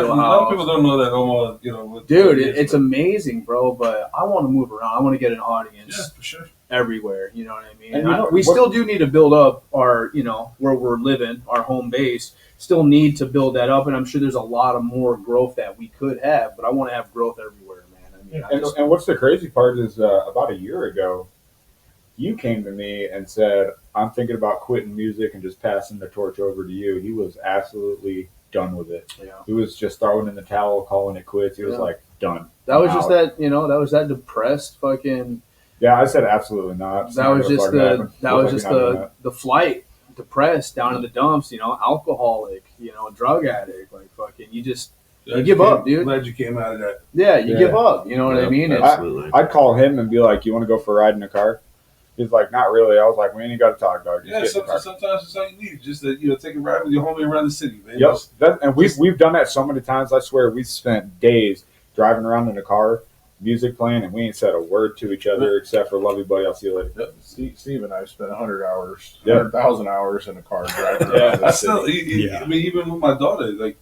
people don't know that Omaha. Dude, it's amazing, bro. But I want to move around. I want to get an audience. Yeah, for sure. Everywhere, you know what I mean? And we still do need to build up our, where we're living, our home base. Still need to build that up, and I'm sure there's a lot of more growth that we could have. But I want to have growth everywhere, man. I mean, And what's the crazy part is about a year ago, you came to me and said, I'm thinking about quitting music and just passing the torch over to you. He was absolutely done with it. Yeah. He was just throwing in the towel, calling it quits. He was like, done. That was just that, that was that depressed fucking. Yeah, I said absolutely not. That was just the flight, depressed, down in the dumps, alcoholic, drug addict, like fucking, you give up, dude. Glad you came out of that. Yeah, you give up, you know what I mean? Absolutely. I'd call him and be like, you want to go for a ride in the car? He's like, not really. I was like, we ain't got to talk, dog. Just Sometimes it's all you need. Just to, take a ride with your homie around the city, man. Yep. And we've done that so many times. I swear, we spent days driving around in a car, music playing, and we ain't said a word to each other except for "Love you, buddy. I'll see you later." Yep. Steve and I have spent 100,000 hours in a car driving. Yeah, I mean, even with my daughter, like,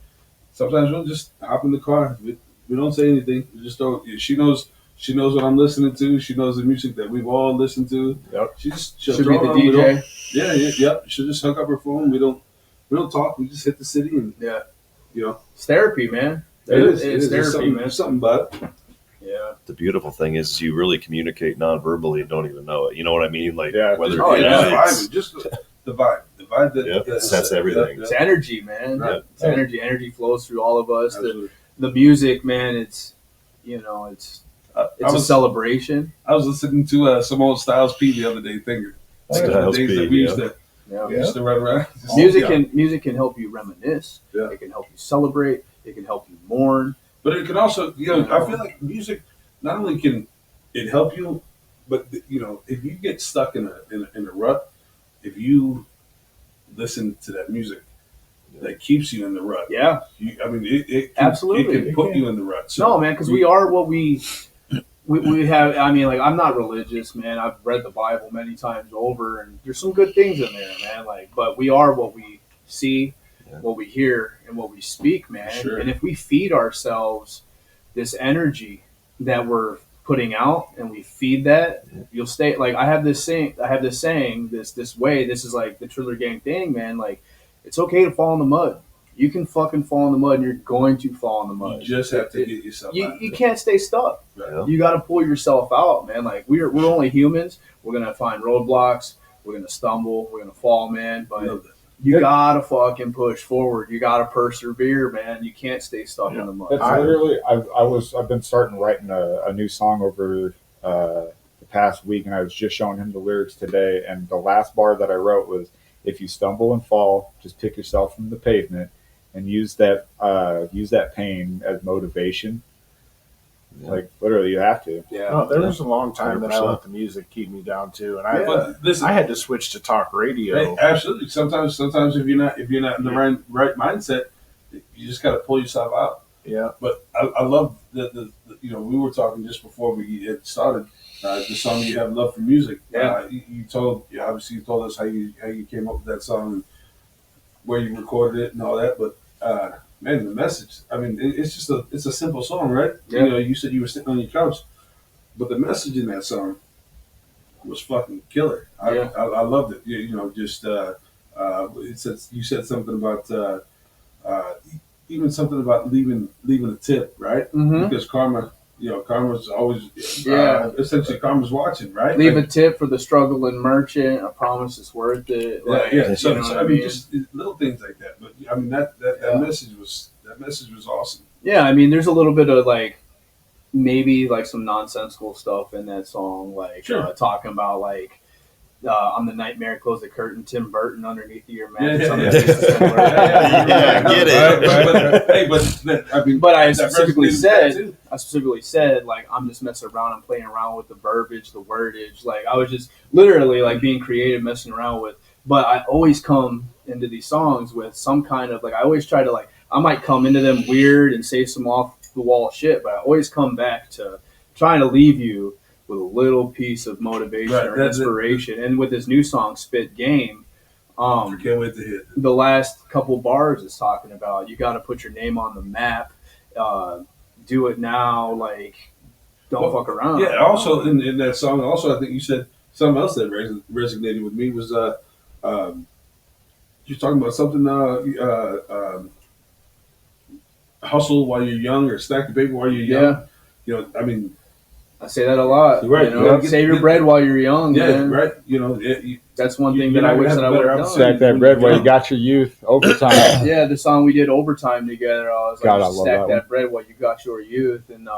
sometimes we'll just hop in the car. We don't say anything. We just don't. She knows what I'm listening to. She knows the music that we've all listened to. Yep. She'll be the DJ. Yep. She'll just hook up her phone. We don't talk. We just hit the city and it's therapy, man. It's therapy, man. There's something about it. Yeah. The beautiful thing is you really communicate non-verbally and don't even know it. You know what I mean? Like, whether Just the vibe. The vibe that's everything. It's energy, man. Right. It's energy. Energy flows through all of us. Absolutely. The music, man. It's a celebration. I was listening to some old Styles P the other day, thinking Styles the days P, that we used to run around. Music can help you reminisce. Yeah. It can help you celebrate. It can help you mourn. But it can also, I feel like music not only can it help you, but if you get stuck in a rut, if you listen to that music that keeps you in the rut, it absolutely it can put you in the rut. So no, man, because we are what we have. I mean, like, I'm not religious, man. I've read the Bible many times over, and there's some good things in there, man. Like, but we are what we see, what we hear, and what we speak, man. Sure. And if we feed ourselves this energy that we're putting out, and we feed that, you'll stay. Like, I have this saying. This way. This is like the Triller Gang thing, man. Like, it's okay to fall in the mud. You can fucking fall in the mud, and you're going to fall in the mud. You just have to get yourself out. You can't stay stuck. Right. You got to pull yourself out, man. Like, we're only humans. We're gonna find roadblocks. We're gonna stumble. We're gonna fall, man. But you gotta fucking push forward. You gotta persevere, man. You can't stay stuck in the mud. That's literally. I've been starting writing a new song over the past week, and I was just showing him the lyrics today. And the last bar that I wrote was, "If you stumble and fall, just pick yourself from the pavement and use that pain as motivation." Yeah. Like, literally, you have to. Yeah. No, there was a long time that I 100%. let the music keep me down too, and But listen, I had to switch to talk radio. hey, absolutely. Sometimes if you're not in the right mindset, you just got to pull yourself out. Yeah. But I love the we were talking just before we had started the song "You Have Love for Music." Yeah. You told us how you came up with that song and where you recorded it and all that. But man, the message. I mean, it's a simple song, right? Yeah. You said you were sitting on your couch, but the message in that song, was fucking killer. Yeah. I loved it. Just you said something about even something about leaving a tip, right? Mm-hmm. Because karma's always essentially karma's watching, right? Leave a tip for the struggling merchant. I promise it's worth it. So I mean, just little things like that. But I mean, that message was awesome. Yeah, I mean, there's a little bit of like maybe like some nonsensical stuff in that song, like talking about like on the nightmare, close the curtain, Tim Burton underneath your mattress. Get it. But I specifically said like I'm just messing around. I'm playing around with the verbiage, the wordage. Like I was just literally like being creative, messing around with. But I always come into these songs with some kind of like I always try to like I might come into them weird and say some off the wall shit, but I always come back to trying to leave you with a little piece of motivation or inspiration. And with this new song, Spit Game, I can't wait to hear it. The last couple bars is talking about you got to put your name on the map, do it now, like don't fuck around. Yeah. Also in that song, I think you said something else that resonated with me was you're talking about something hustle while you're young or stack the paper while you're young. Yeah. I mean. I say that a lot. Right. Save your bread while you're young. Yeah, man. right. That's one thing that I wish that I would have done. Stack that bread while you got your youth. Overtime. Yeah, the song we did Overtime together. I was like, I love stack that one. bread while you got your youth. And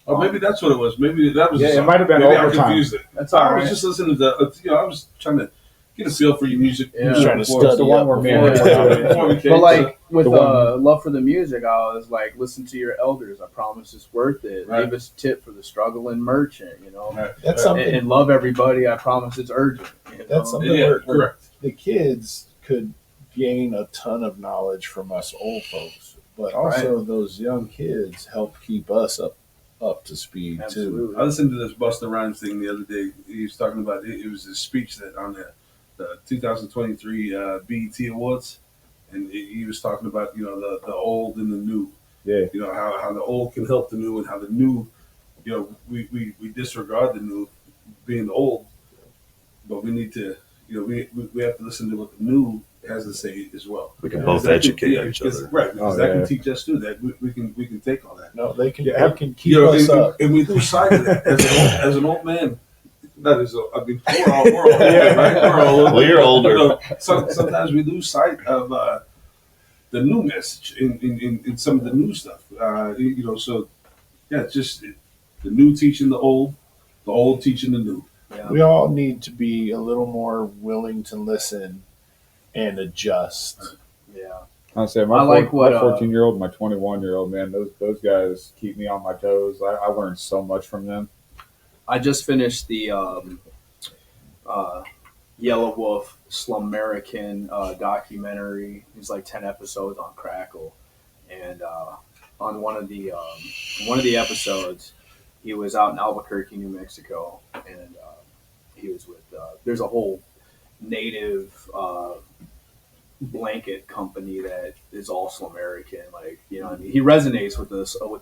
maybe that's what it was. Maybe that was. Yeah, it might have been maybe Overtime. I confused it. That's all right. I was just listening to the. I was trying to get a feel for your music. Yeah. Trying to before- study the one where me and before we came, But like with the one- love for the music, I was like, listen to your elders. I promise it's worth it. Right. Leave us a tip for the struggling merchant. That's something. And love everybody. I promise it's urgent. That's something Yeah, where correct. the kids could gain a ton of knowledge from us old folks, but also those young kids help keep us up to speed too. Absolutely. I listened to this Busta Rhymes thing the other day. He was talking about it. It was a speech that on the 2023 BET Awards, and he was talking about the old and the new. Yeah. How the old can help the new, and how the new, we disregard the new being the old, but we need to we have to listen to what the new has to say as well. We can both educate each other. Right? Because that can teach us too. That we can take on that. No, they can. Yeah. They can keep us up. And we lose sight of that as an old man. That is, I mean, we're all older, right? We're all older. Well, you're older. Sometimes we lose sight of the new message in some of the new stuff. So yeah, it's just the new teaching the old teaching the new. Yeah. We all need to be a little more willing to listen and adjust. Yeah. I say I my like what, 14-year-old, and my 21-year-old, man, those guys keep me on my toes. I learned so much from them. I just finished the Yellow Wolf Slumerican documentary. It's like 10 episodes on Crackle, and on one of the episodes, he was out in Albuquerque, New Mexico, and he was with. There's a whole native blanket company that is all Slumerican. Like I mean, he resonates with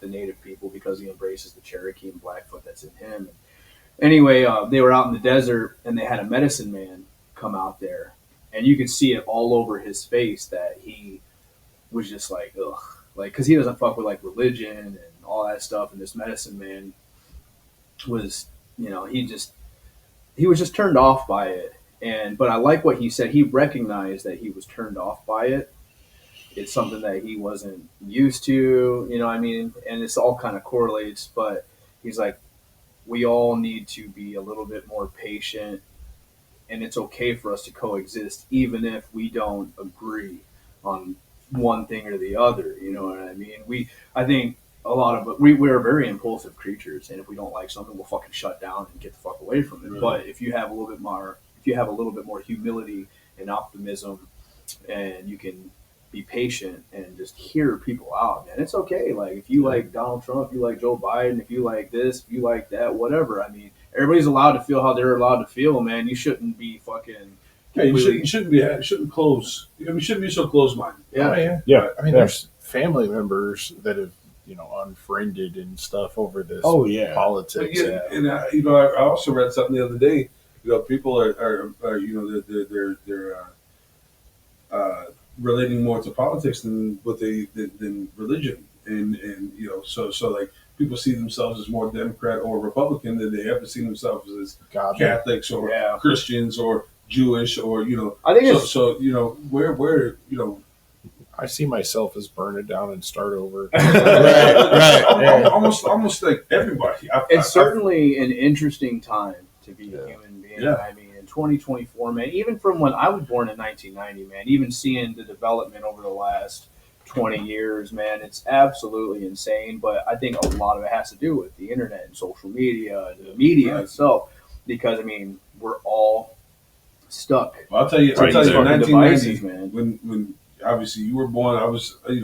the native people because he embraces the Cherokee and Blackfoot that's in him. Anyway, they were out in the desert and they had a medicine man come out there, and you could see it all over his face that he was just like, ugh, like because he doesn't fuck with like religion and all that stuff. And this medicine man was, he was just turned off by it. But I like what he said. He recognized that he was turned off by it. It's something that he wasn't used to, I mean, and this all kind of correlates. But he's like, we all need to be a little bit more patient, and it's okay for us to coexist, even if we don't agree on one thing or the other. You know what I mean? I think a lot of it, we're very impulsive creatures, and if we don't like something, we'll fucking shut down and get the fuck away from it. Right. But if you have a little bit more humility and optimism, and you can be patient and just hear people out, man, it's okay. Like if you like Donald Trump, if you like Joe Biden, if you like this, if you like that, whatever. I mean, everybody's allowed to feel how they're allowed to feel, man. You shouldn't be fucking. Yeah, you shouldn't close. You shouldn't be so close-minded. Yeah. Oh, yeah. Yeah. I mean, there's family members that have unfriended and stuff over this Oh, yeah. politics. And I also read something the other day. People are they're relating more to politics than than religion, and so like people see themselves as more Democrat or Republican than they ever see themselves as God, Catholics or Yeah. Christians or Jewish or I think so it's where I see myself as burn it down and start over. almost like everybody. it's certainly an interesting time to be a human being. Yeah. I mean, in 2024, man, even from when I was born in 1990, man, even seeing the development over the last 20 years, man, it's absolutely insane. But I think a lot of it has to do with the internet and social media, the media Right. itself, because I mean, we're all stuck. Well, I'll tell you, Right. in Fucking 1990, devices, man. when obviously you were born, I was a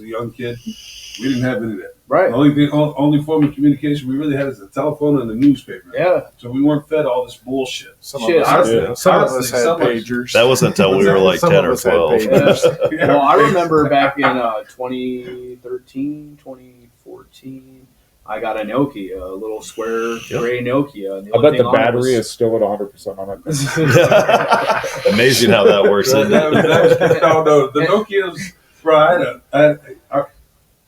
young kid. We didn't have any of that. Right. The only form of communication we really had is the telephone and the newspaper. Yeah. So we weren't fed all this bullshit. Some Shit, of us, honestly, had, some of us honestly, had so much- pagers. That was until we were like Some 10 of or us had 12. pagers. Yeah. Well, I remember back in 2013, 2014, I got a Nokia, a little square Yep. gray Nokia. And the I only bet thing the on it battery was- is still at 100% on it. Amazing how that works. Isn't it? No, the Nokias, bro.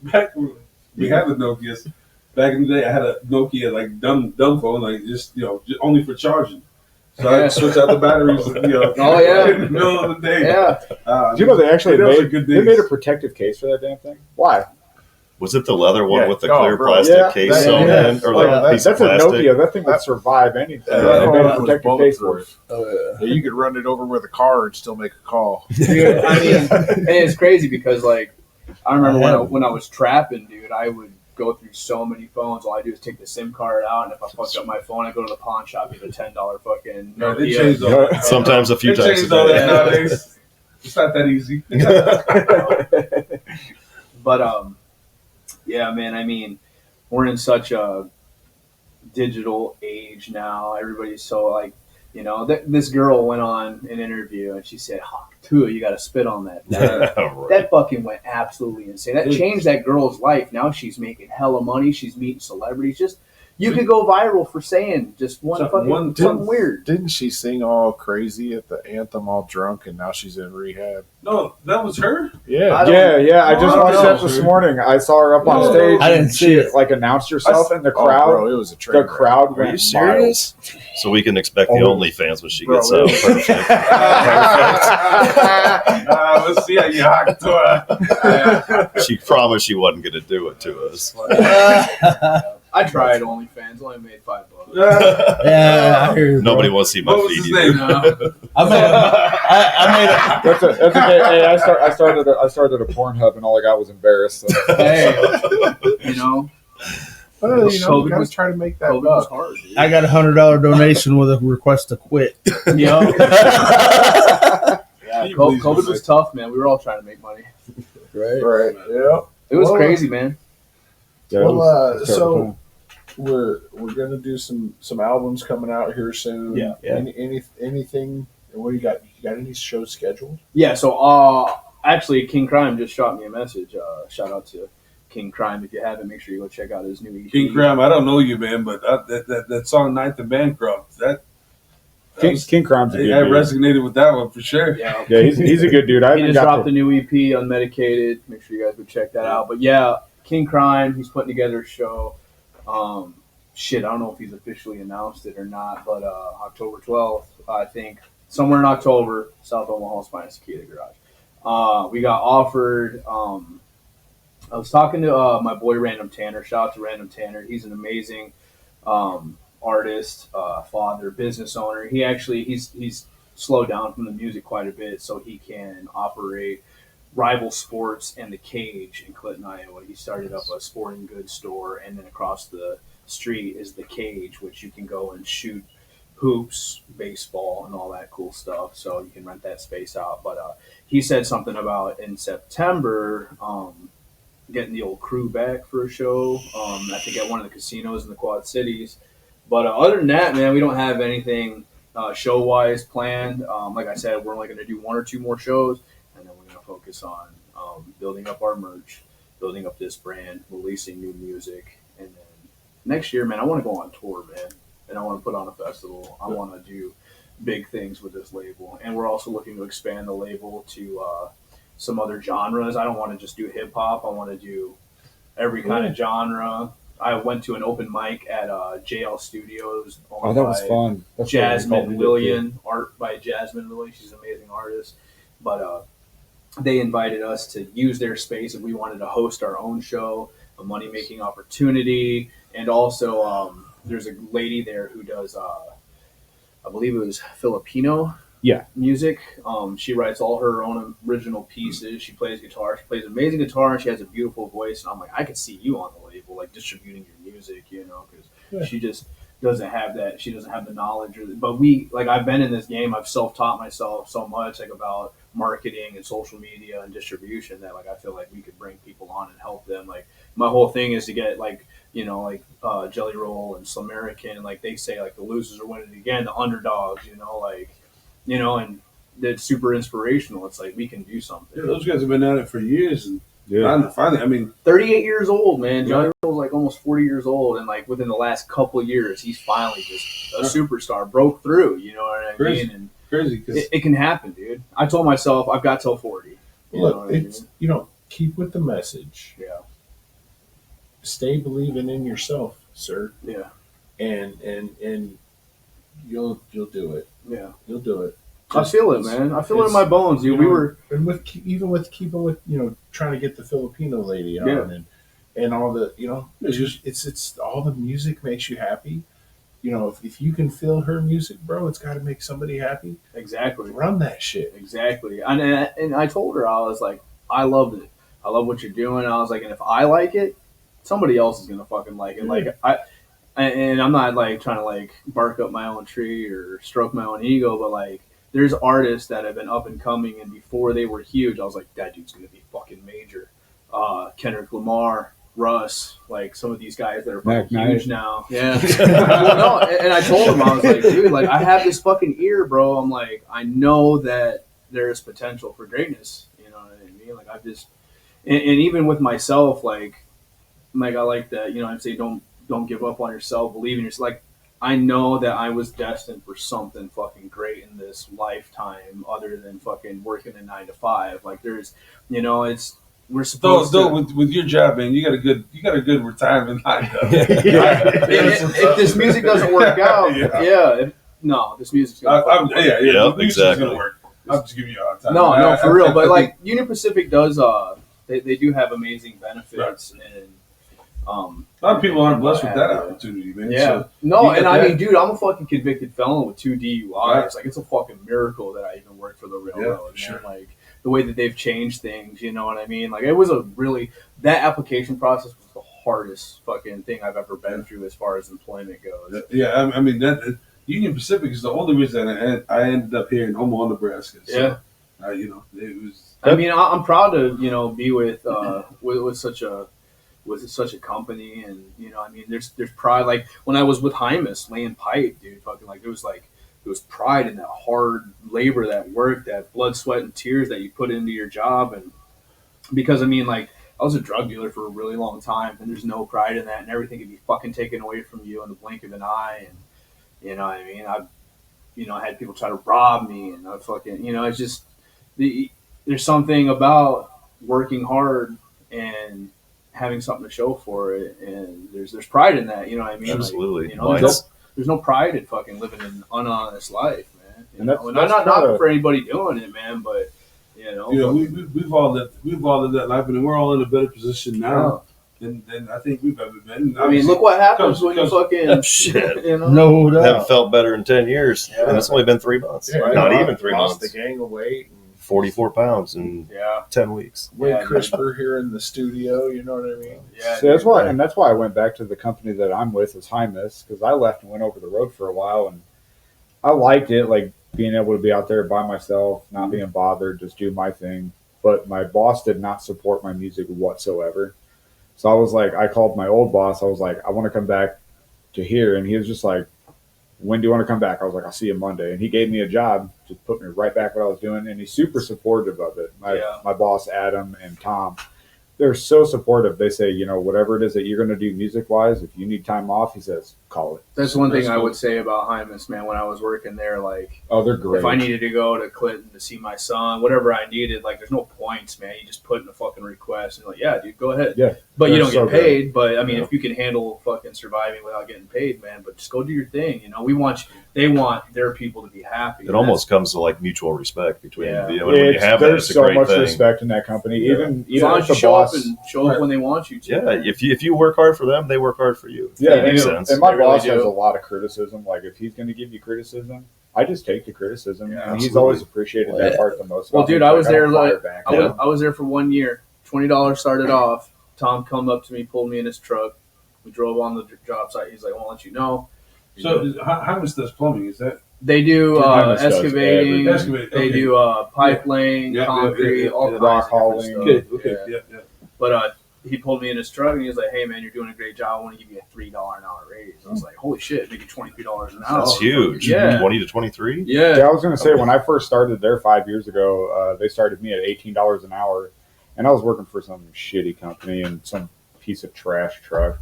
Back when we had the Nokias. Back in the day, I had a Nokia like dumb phone, like just only for charging. So I Yeah. switch out the batteries, Oh, yeah. in the middle of the day. Yeah. Do you know they actually Those are made, good they days. made a protective case for that damn thing? Why? Was it the leather one Yeah. with the Oh, clear bro. plastic Yeah. case That- sewn yeah. in? Or Oh, like a piece of That's a plastic? Nokia. That thing would survive anything. That They made phone a was protective case for it. bulletproof. Yeah, you could run it over with a car and still make a call. Dude, I mean, and it's crazy because, like, I remember when I was trapping, dude, I would go through so many phones. All I do is take the SIM card out, and if I fucked up my phone, I go to the pawn shop, get a $10 fucking No, they Nokia. changed all that. Sometimes a few They times a changed all that day. nowadays. It's not that easy. But yeah, man. I mean, we're in such a digital age now. Everybody's so like, this girl went on an interview and she said, "Hawk, Tua, you got to spit on that." Right. That fucking went absolutely insane. That changed that girl's life. Now she's making hella money. She's meeting celebrities. Just you could go viral for saying just something weird. Didn't she sing all crazy at the anthem, all drunk, and now she's in rehab? No, that was her. Yeah. I don't- Yeah. I just No, watched no, that this sir. morning. I saw her up on No, stage. I didn't and see she it. like announced herself, and the Oh, crowd, bro, it was a train the wreck. crowd Are went you serious? So we can expect the Oh. OnlyFans when she Bro, gets it out. was- Perfect. Let's see how you Hawk Tua. She promised she wasn't going to do it to us. I tried OnlyFans. Only made $5. Yeah, I hear you, bro. Nobody wants to see my What was feed his either. name? No. I made it. That's okay. Hey, I started a Pornhub, and all I got was embarrassed. So. Hey, Well, COVID you gotta was- try to make that COVID was buck. hard, dude. I got a $100 donation with a request to quit. Yeah, you believe COVID this? was tough, man. We were all trying to make money. Right. Right. Yeah. It was Well, crazy, man. Yeah, it Well, was a terrible so time. we're gonna do some albums coming out here soon. Yeah. Anything? What do you got? You got any shows scheduled? Yeah, so actually, King Crime just shot me a message. Shout out to King Crime. If you haven't, make sure you go check out his new EP. King Crime, I don't know you, man, but that song "Ninth and Bancroft," King Crime's a good I dude. resonated with that one for sure. Yeah, Yeah, he's a good dude. I he haven't just got dropped a new EP, Unmedicated. Make sure you guys go check that out. But yeah, King Crime, he's putting together a show. I don't know if he's officially announced it or not, but October 12th, I think, somewhere in October, South Omaha's finest Cicada Garage. We got offered. I was talking to my boy Random Tanner. Shout out to Random Tanner. He's an amazing artist, father, business owner. He actually he's slowed down from the music quite a bit, so he can operate Rival Sports and the Cage in Clinton, Iowa. He started up a sporting goods store, and then across the street is the Cage, which you can go and shoot hoops, baseball, and all that cool stuff. So you can rent that space out. But he said something about in September getting the old crew back for a show. I think at one of the casinos in the Quad Cities. But other than that, man, we don't have anything show-wise planned. Like I said, we're only going to do one or two more shows, and then we're going to focus on building up our merch, building up this brand, releasing new music, and then next year, man, I want to go on tour, man. and I want to put on a festival. I want to do big things with this label, and we're also looking to expand the label to some other genres. I don't want to just do hip hop. I want to do every kind of genre. I went to an open mic at JL Studios. Oh, that was fun. That's Jasmine Lillian, art by Jasmine Lillian. She's an amazing artist. But they invited us to use their space if we wanted to host our own show, a money-making opportunity. And also, there's a lady there who does, I believe it was Filipino music. She writes all her own original pieces. She plays guitar. She plays amazing guitar, and she has a beautiful voice. And I'm like, I could see you on the label, like distributing your music, because she just doesn't have that. She doesn't have the knowledge. But I've been in this game. I've self-taught myself so much, about marketing and social media and distribution that I feel like we could bring people on and help them. Like my whole thing is to get Jelly Roll and Slamerican, and they say the losers are winning again, the underdogs, and that's super inspirational. It's we can do something. Yeah, those guys have been at it for years, and finally, 38 years old, man. Jelly Roll's almost 40 years old, and within the last couple of years, he's finally just a superstar, broke through. You know what I mean? And crazy, because it can happen, dude. I told myself I've got till 40. Look, keep with the message. Yeah. Stay believing in yourself, sir. Yeah. And you'll do it. Yeah. You'll do it. I feel it, man. I feel it in my bones, dude. We were trying to get the Filipino lady on and all the it's all the music makes you happy. If you can feel her music, bro, it's got to make somebody happy. Exactly. Run that shit. Exactly. And I told her, I was like, I loved it. I love what you're doing. I was like, and if I like it, somebody else is gonna fucking like it. And I'm not trying to bark up my own tree or stroke my own ego, but there's artists that have been up and coming, and before they were huge, I was like, that dude's gonna be fucking major. Kendrick Lamar, Russ, some of these guys that are fucking huge now. Yeah. Well, no, and I told him, I was like, dude, I have this fucking ear, bro. I'm like, I know that there's potential for greatness. You know what I mean? I've just, and even with myself, I like that, I'd say don't give up on yourself, believe in yourself. I know that I was destined for something fucking great in this lifetime other than fucking working a 9 to 5. There's, we're supposed to. With your job, man, you got a good retirement lined up. If this music doesn't work out, this music's gonna work. Yeah, exactly. Gonna work. I'm just giving you a hard time. No, for real. But Union Pacific does. They do have amazing benefits, and a lot of people aren't blessed with that opportunity, man. Yeah. So I mean, dude, I'm a fucking convicted felon with 2 DUIs. Right. It's a fucking miracle that I even worked for the railroad. Yeah, sure. The way that they've changed things, you know what I mean? It was that application process was the hardest fucking thing I've ever been through as far as employment goes. Yeah, I mean that Union Pacific is the only reason I ended up here in Omaha, Nebraska. So, it was. I mean, I'm proud to be with such a company, and I mean, there's pride. When I was with Hymus laying pipe, dude, fucking there was pride in that hard labor, that work, that blood, sweat, and tears that you put into your job. And because I mean, I was a drug dealer for a really long time, and there's no pride in that, and everything could be fucking taken away from you in the blink of an eye. And you know what I mean? I had people try to rob me, and I fucking, it's just there's something about working hard and having something to show for it, and there's pride in that. You know what I mean? Absolutely. There's no pride in fucking living an unhonest life, man. And that's I'm not for anybody doing it, man, but we've all lived that life, and we're all in a better position now than I think we've ever been. I mean, look what happens when you fucking shit. No doubt. Haven't felt better in 10 years, and it's only been 3 months. Yeah, Not even 3 lost months. the gang of weight. 44 pounds in 10 weeks. Way crisper here in the studio. You know what I mean? Yeah. So that's why I went back to the company that I'm with, is Hymus, because I left and went over the road for a while, and I liked it, being able to be out there by myself, not being bothered, just do my thing. But my boss did not support my music whatsoever. So I was I called my old boss. I was like, I want to come back to here, and he was just like, when do you want to come back? I was like, I'll see you Monday. And he gave me a job, just put me right back what I was doing. And he's super supportive of it. My boss, Adam, and Tom, they're so supportive. They say, you know, whatever it is that you're going to do music wise, if you need time off, he says, call it. That's one thing That's I cool. would say about Hymus, man. When I was working there, like, Oh, they're great. if I needed to go to Clinton to see my son, whatever I needed, like, there's no points, man. You just put in a fucking request and like, yeah, dude, go ahead. Yeah, but you they're don't so get paid. But I mean, Yeah. if you can handle fucking surviving without getting paid, man, but just go do your thing. You know, we want you, they want their people to be happy. It almost comes to like mutual respect between Yeah. you. And when you have that, there's it's a so great much thing. respect in that company. Yeah. Even as long if as you the show boss, up and show up when they want you to. Yeah, if you work hard for them, they work hard for you. yeah, That makes do. sense. and my They really boss has do. a lot of criticism. Like if he's going to give you criticism, I just take the criticism, Yeah, and he's absolutely. always appreciated that part the most. Well, about dude, me. I was Like, there, don't fire like, back. I was there for 1 year. $20 started off. Tom come up to me, pulled me in his truck. We drove on the job site. He's like, I want to let you know. So how much does plumbing? Is that They do Hymus does excavating. everything. Excavate, They okay. do pipe laying, Yeah, concrete, yeah, all yeah. kinds Rock of different hauling. stuff. good? Okay, Yeah. yeah. But he pulled me in his truck and he was like, "Hey man, you're doing a great job. I want to give you a $3 an hour raise." I was like, "Holy shit, making $23 an hour." That's huge. Yeah. 20 to 23. Yeah. Yeah, I was going to say when I first started there 5 years ago, they started me at $18 an hour, and I was working for some shitty company and some piece of trash truck,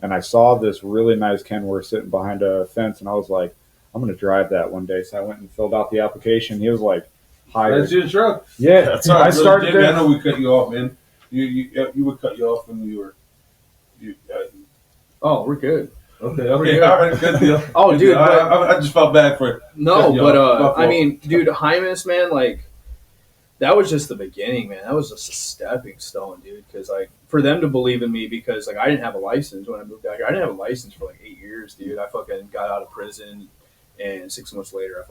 and I saw this really nice Kenworth sitting behind a fence, and I was like, I'm going to drive that one day. So I went and filled out the application. He was like, hired. That's your truck. Yeah, That's Sorry, I brother started Jimmy, I there. know we cut you off, man. You would cut you off when you were. Oh, we're good. Okay, We're good. all right, good deal. Oh, Good dude, deal. I just felt bad for it. No, Yeah, but my I fault. mean, dude, Hymus, man, like that was just the beginning, man. That was just a stepping stone, dude. Because like for them to believe in me, because like I didn't have a license when I moved out here. I didn't have a license for like 8 years, dude. I fucking got out of prison, and 6 months later,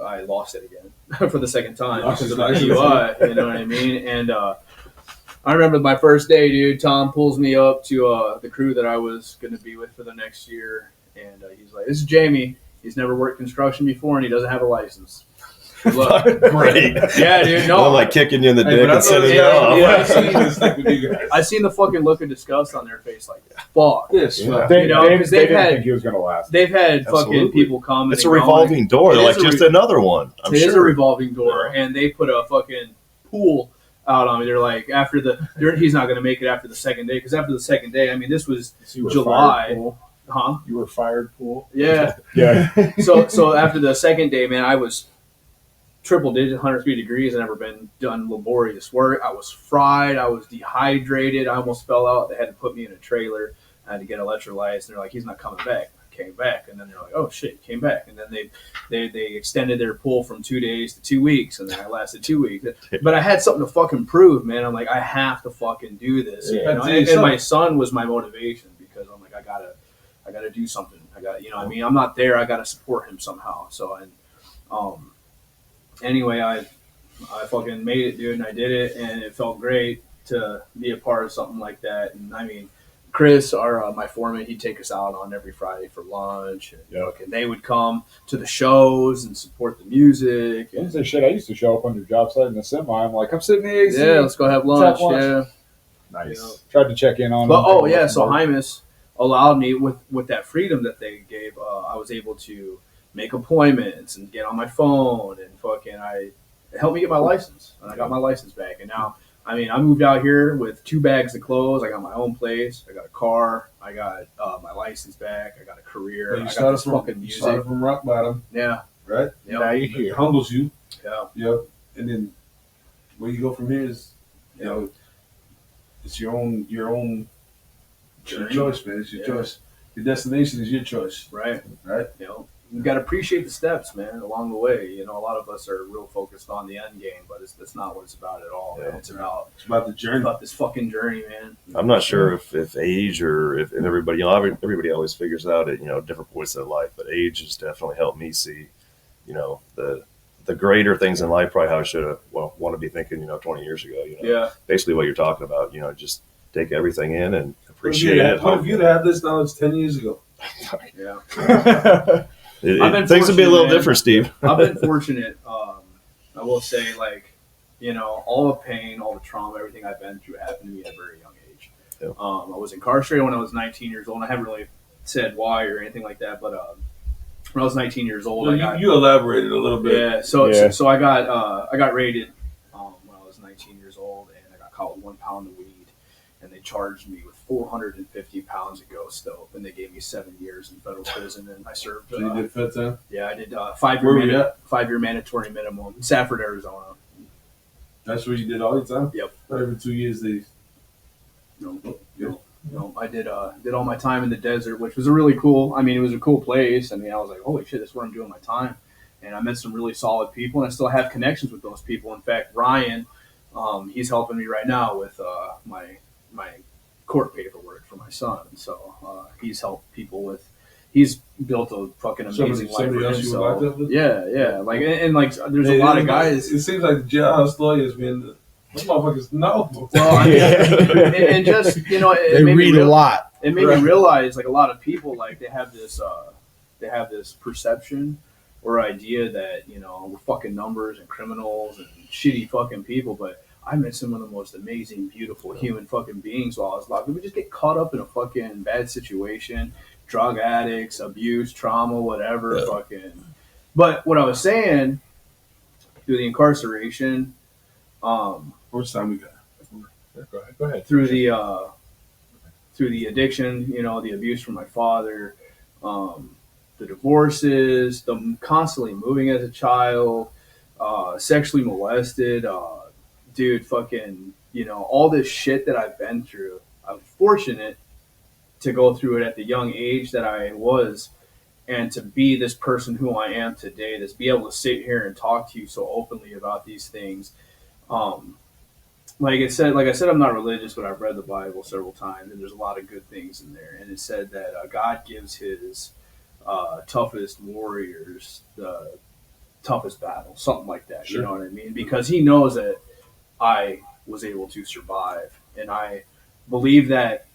I lost it again for the second time Lost because his of a license. DUI. You know what I mean? And I remember my first day, dude. Tom pulls me up to the crew that I was going to be with for the next year, and he's like, "This is Jamie. He's never worked construction before, and he doesn't have a license." Good luck. Great. Yeah, dude. No, I'm like kicking you in the Hey, dick but I and thought sending it you was- off. yeah. I seen this thing with you guys. I seen the fucking look of disgust on their face, like, "Fuck." Yes, Yeah. They, You know, they, 'cause they they've didn't had- think he was going to last. They've had Absolutely. fucking people come. It's a and going. revolving door, It like is a just another one. I'm It sure. is a revolving door, and they put a fucking pool out on me. They're like, he's not going to make it after the second day, because after the second day, I mean, this was So you were July. fired, Pool. huh? You were fired, Pool. Yeah. Yeah. So after the second day, man, I was triple digit, 103 degrees. I never been done laborious work. I was fried. I was dehydrated. I almost fell out. They had to put me in a trailer. I had to get electrolytes. And they're like, he's not coming back. I came back, and then they're like, oh shit, he came back. And then they extended their pool from 2 days to 2 weeks, and then I lasted 2 weeks. But I had something to fucking prove, man. I'm like, I have to fucking do this. Yeah. You know? And my son was my motivation, because I'm like, I gotta do something. I mean, I'm not there. I gotta support him somehow. So anyway, I fucking made it, dude, and I did it, and it felt great to be a part of something like that. And I mean, Chris, my foreman, he'd take us out on every Friday for lunch, and fucking they would come to the shows and support the music. I didn't And, say shit. I used to show up on your job site in the semi. I'm like, I'm sitting in the AC. yeah, let's go have lunch. Let's have lunch. Yeah. Nice. You know. Tried to check in on But him. so Hymus allowed me with that freedom that they gave. I was able to make appointments and get on my phone, and it helped me get my license, and I got my license back. And now, I mean, I moved out here with 2 bags of clothes. I got my own place. I got a car. I got my license back. I got a career. You I got started this from fucking you started music. from rock bottom, Yeah. right? Yep. Now you're It here. humbles you. Yeah. Yep. And then where you go from here is, it's your own Journey. choice, man. It's your Yeah. choice. Your destination is your choice, Right. right? You got to appreciate the steps, man, along the way. A lot of us are real focused on the end game, but that's not what it's about at all, man. Yeah. It's about It's about the journey. this fucking journey, man. I'm not sure if age or if everybody, everybody always figures it out at, different points in their life, but age has definitely helped me see, the greater things in life, probably how I should have, want to be thinking, 20 years ago, Yeah. basically what you're talking about, just take everything in and What if appreciate it. What if you'd had this knowledge 10 years ago? Yeah. It- I've been things would be a fortunate, little man. different, Steve. I've been fortunate. I will say, all the pain, all the trauma, everything I've been through happened to me at a very young age. Yeah. I was incarcerated when I was 19 years old. I haven't really said why or anything like that, but when I was 19 years old, I got You elaborated a little bit. yeah. So I got raided when I was 19 years old, and I got caught with 1 pound of weed. they charged me with 450 pounds of ghost dope, and they gave me 7 years in federal prison, and I served. So you did fit time? Yeah, I did Where were you at? 5-year mandatory minimum, Safford, Arizona. That's where you did all the time? Yep. Every 2 years they. I did all my time in the desert, which was a really cool. I mean, it was a cool place. I mean, I was like, holy shit, this is where I'm doing my time. And I met some really solid people, and I still have connections with those people. In fact, Ryan, he's helping me right now with my court paperwork for my son. So he's helped people with. He's built a fucking amazing life for himself. Yeah. Like and like, there's a lot of guys. It seems like the jailhouse lawyers, man. Those motherfuckers know. Well, I mean, and just they read a lot. It made me realize, like, a lot of people, like, they have this perception or idea that we're fucking numbers and criminals and shitty fucking people, but I met some of the most amazing, beautiful human fucking beings while I was locked. We just get caught up in a fucking bad situation, drug addicts, abuse, trauma, whatever, fucking. But what I was saying through the incarceration, First time we got. Go ahead. through the addiction, the abuse from my father, the divorces, the constantly moving as a child, sexually molested, dude, fucking, all this shit that I've been through. I'm fortunate to go through it at the young age that I was, and to be this person who I am today, to be able to sit here and talk to you so openly about these things. Like I said, I'm not religious, but I've read the Bible several times, and there's a lot of good things in there. And it said that God gives his toughest warriors the toughest battle, something like that. Sure. You know what I mean? Because he knows that I was able to survive, and I believe that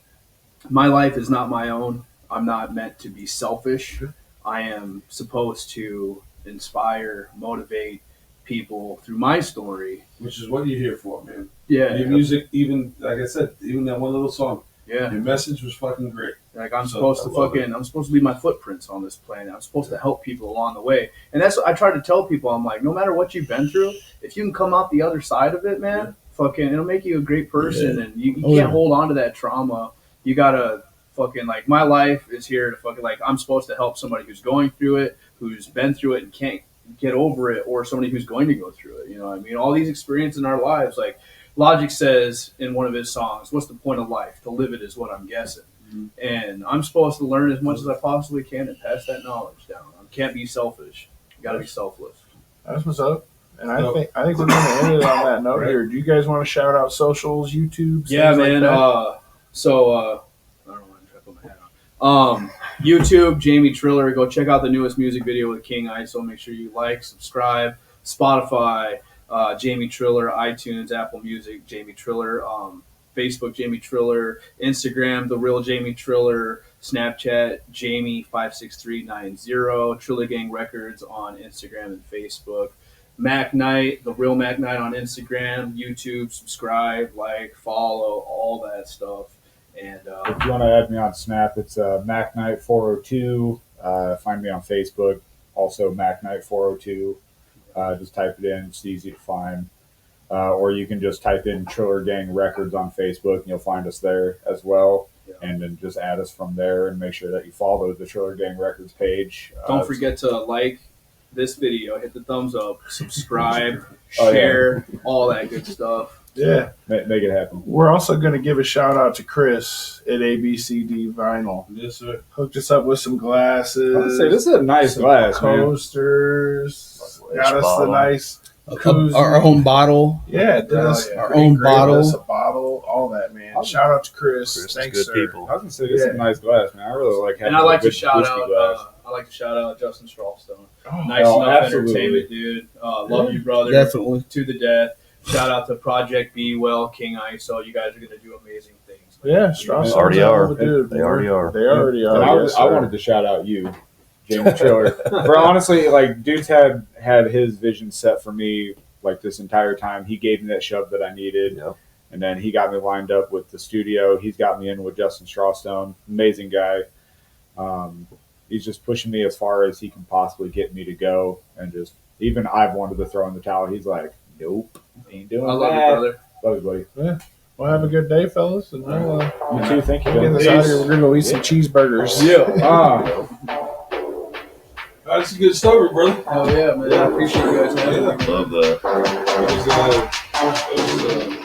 my life is not my own. I'm not meant to be selfish. Sure. I am supposed to inspire, motivate people through my story. Which is what you're here for, man. Yeah. Your music, even, like I said, even that one little song, Yeah. your message was fucking great. Like I'm So, supposed I love to I'm supposed to leave my footprints on this planet. I'm supposed to help people along the way. And that's what I try to tell people. I'm like, no matter what you've been through, if you can come out the other side of it, man, fucking, it'll make you a great person. And you can't hold on to that trauma. You gotta fucking, like, my life is here to fucking, like, I'm supposed to help somebody who's going through it, who's been through it and can't get over it, or somebody who's going to go through it. You know what I mean? All these experiences in our lives, like Logic says in one of his songs, what's the point of life? To live it is what I'm guessing. Mm-hmm. And I'm supposed to learn as much as I possibly can and pass that knowledge down. I can't be selfish. You got to be selfless. That's what's up. And I think we're going to end it on that note here. Do you guys want to shout out socials, YouTube? Yeah, man. Like I don't know why I put my hat on. YouTube, Jamie Triller. Go check out the newest music video with King ISO. Make sure you like, subscribe. Spotify, Jamie Triller. iTunes, Apple Music, Jamie Triller. Facebook, Jamie Triller. Instagram, The Real Jamie Triller. Snapchat, Jamie56390. Triller Gang Records on Instagram and Facebook. Mac Knight, The Real Mac Knight on Instagram, YouTube. Subscribe, like, follow, all that stuff. And if you want to add me on Snap, it's Mac Knight 402. Find me on Facebook, also Mac Knight 402. Just type it in; it's easy to find. Or you can just type in Triller Gang Records on Facebook, and you'll find us there as well. Yeah. And then just add us from there, and make sure that you follow the Triller Gang Records page. Don't forget to like this video, hit the thumbs up, subscribe, share, all that good stuff. Yeah. Make it happen. We're also going to give a shout out to Chris at ABCD Vinyl. Yes, sir. Hooked us up with some glasses. I was say, this is a nice glass, coasters. Got us the nice koozie. Our own bottle. Yeah, it does. Our own bottle. A bottle, all that, man. Shout out to Chris. Thanks, good sir. people. I was going to say, this is a nice glass, man. I really like having and I like a good to shout whiskey glass. out. I like to shout out Justin Strawstone. Oh, Nice enough absolutely. entertainment, dude. Love you, brother. Definitely. To the death. Shout out to Project Be Well, King ISO. You guys are going to do amazing things. Yeah, Strauss. They already are. Dude, They already are. They already And are. I wanted to shout out you, Jamie Triller. For honestly, like, dude's had his vision set for me like this entire time. He gave me that shove that I needed. Yep. And then he got me lined up with the studio. He's got me in with Justin Strawstone. Amazing guy. He's just pushing me as far as he can possibly get me to go. And just, even I've wanted to throw in the towel. He's like, nope, ain't doing I love that. you, brother. Love you, buddy. Well, Well, have a good day, fellas, and we'll You too. Thank you. get Ben. this out of here. We're gonna go eat some cheeseburgers. That's a good story, brother. Oh yeah, man. I appreciate you guys having me. Love that. It was,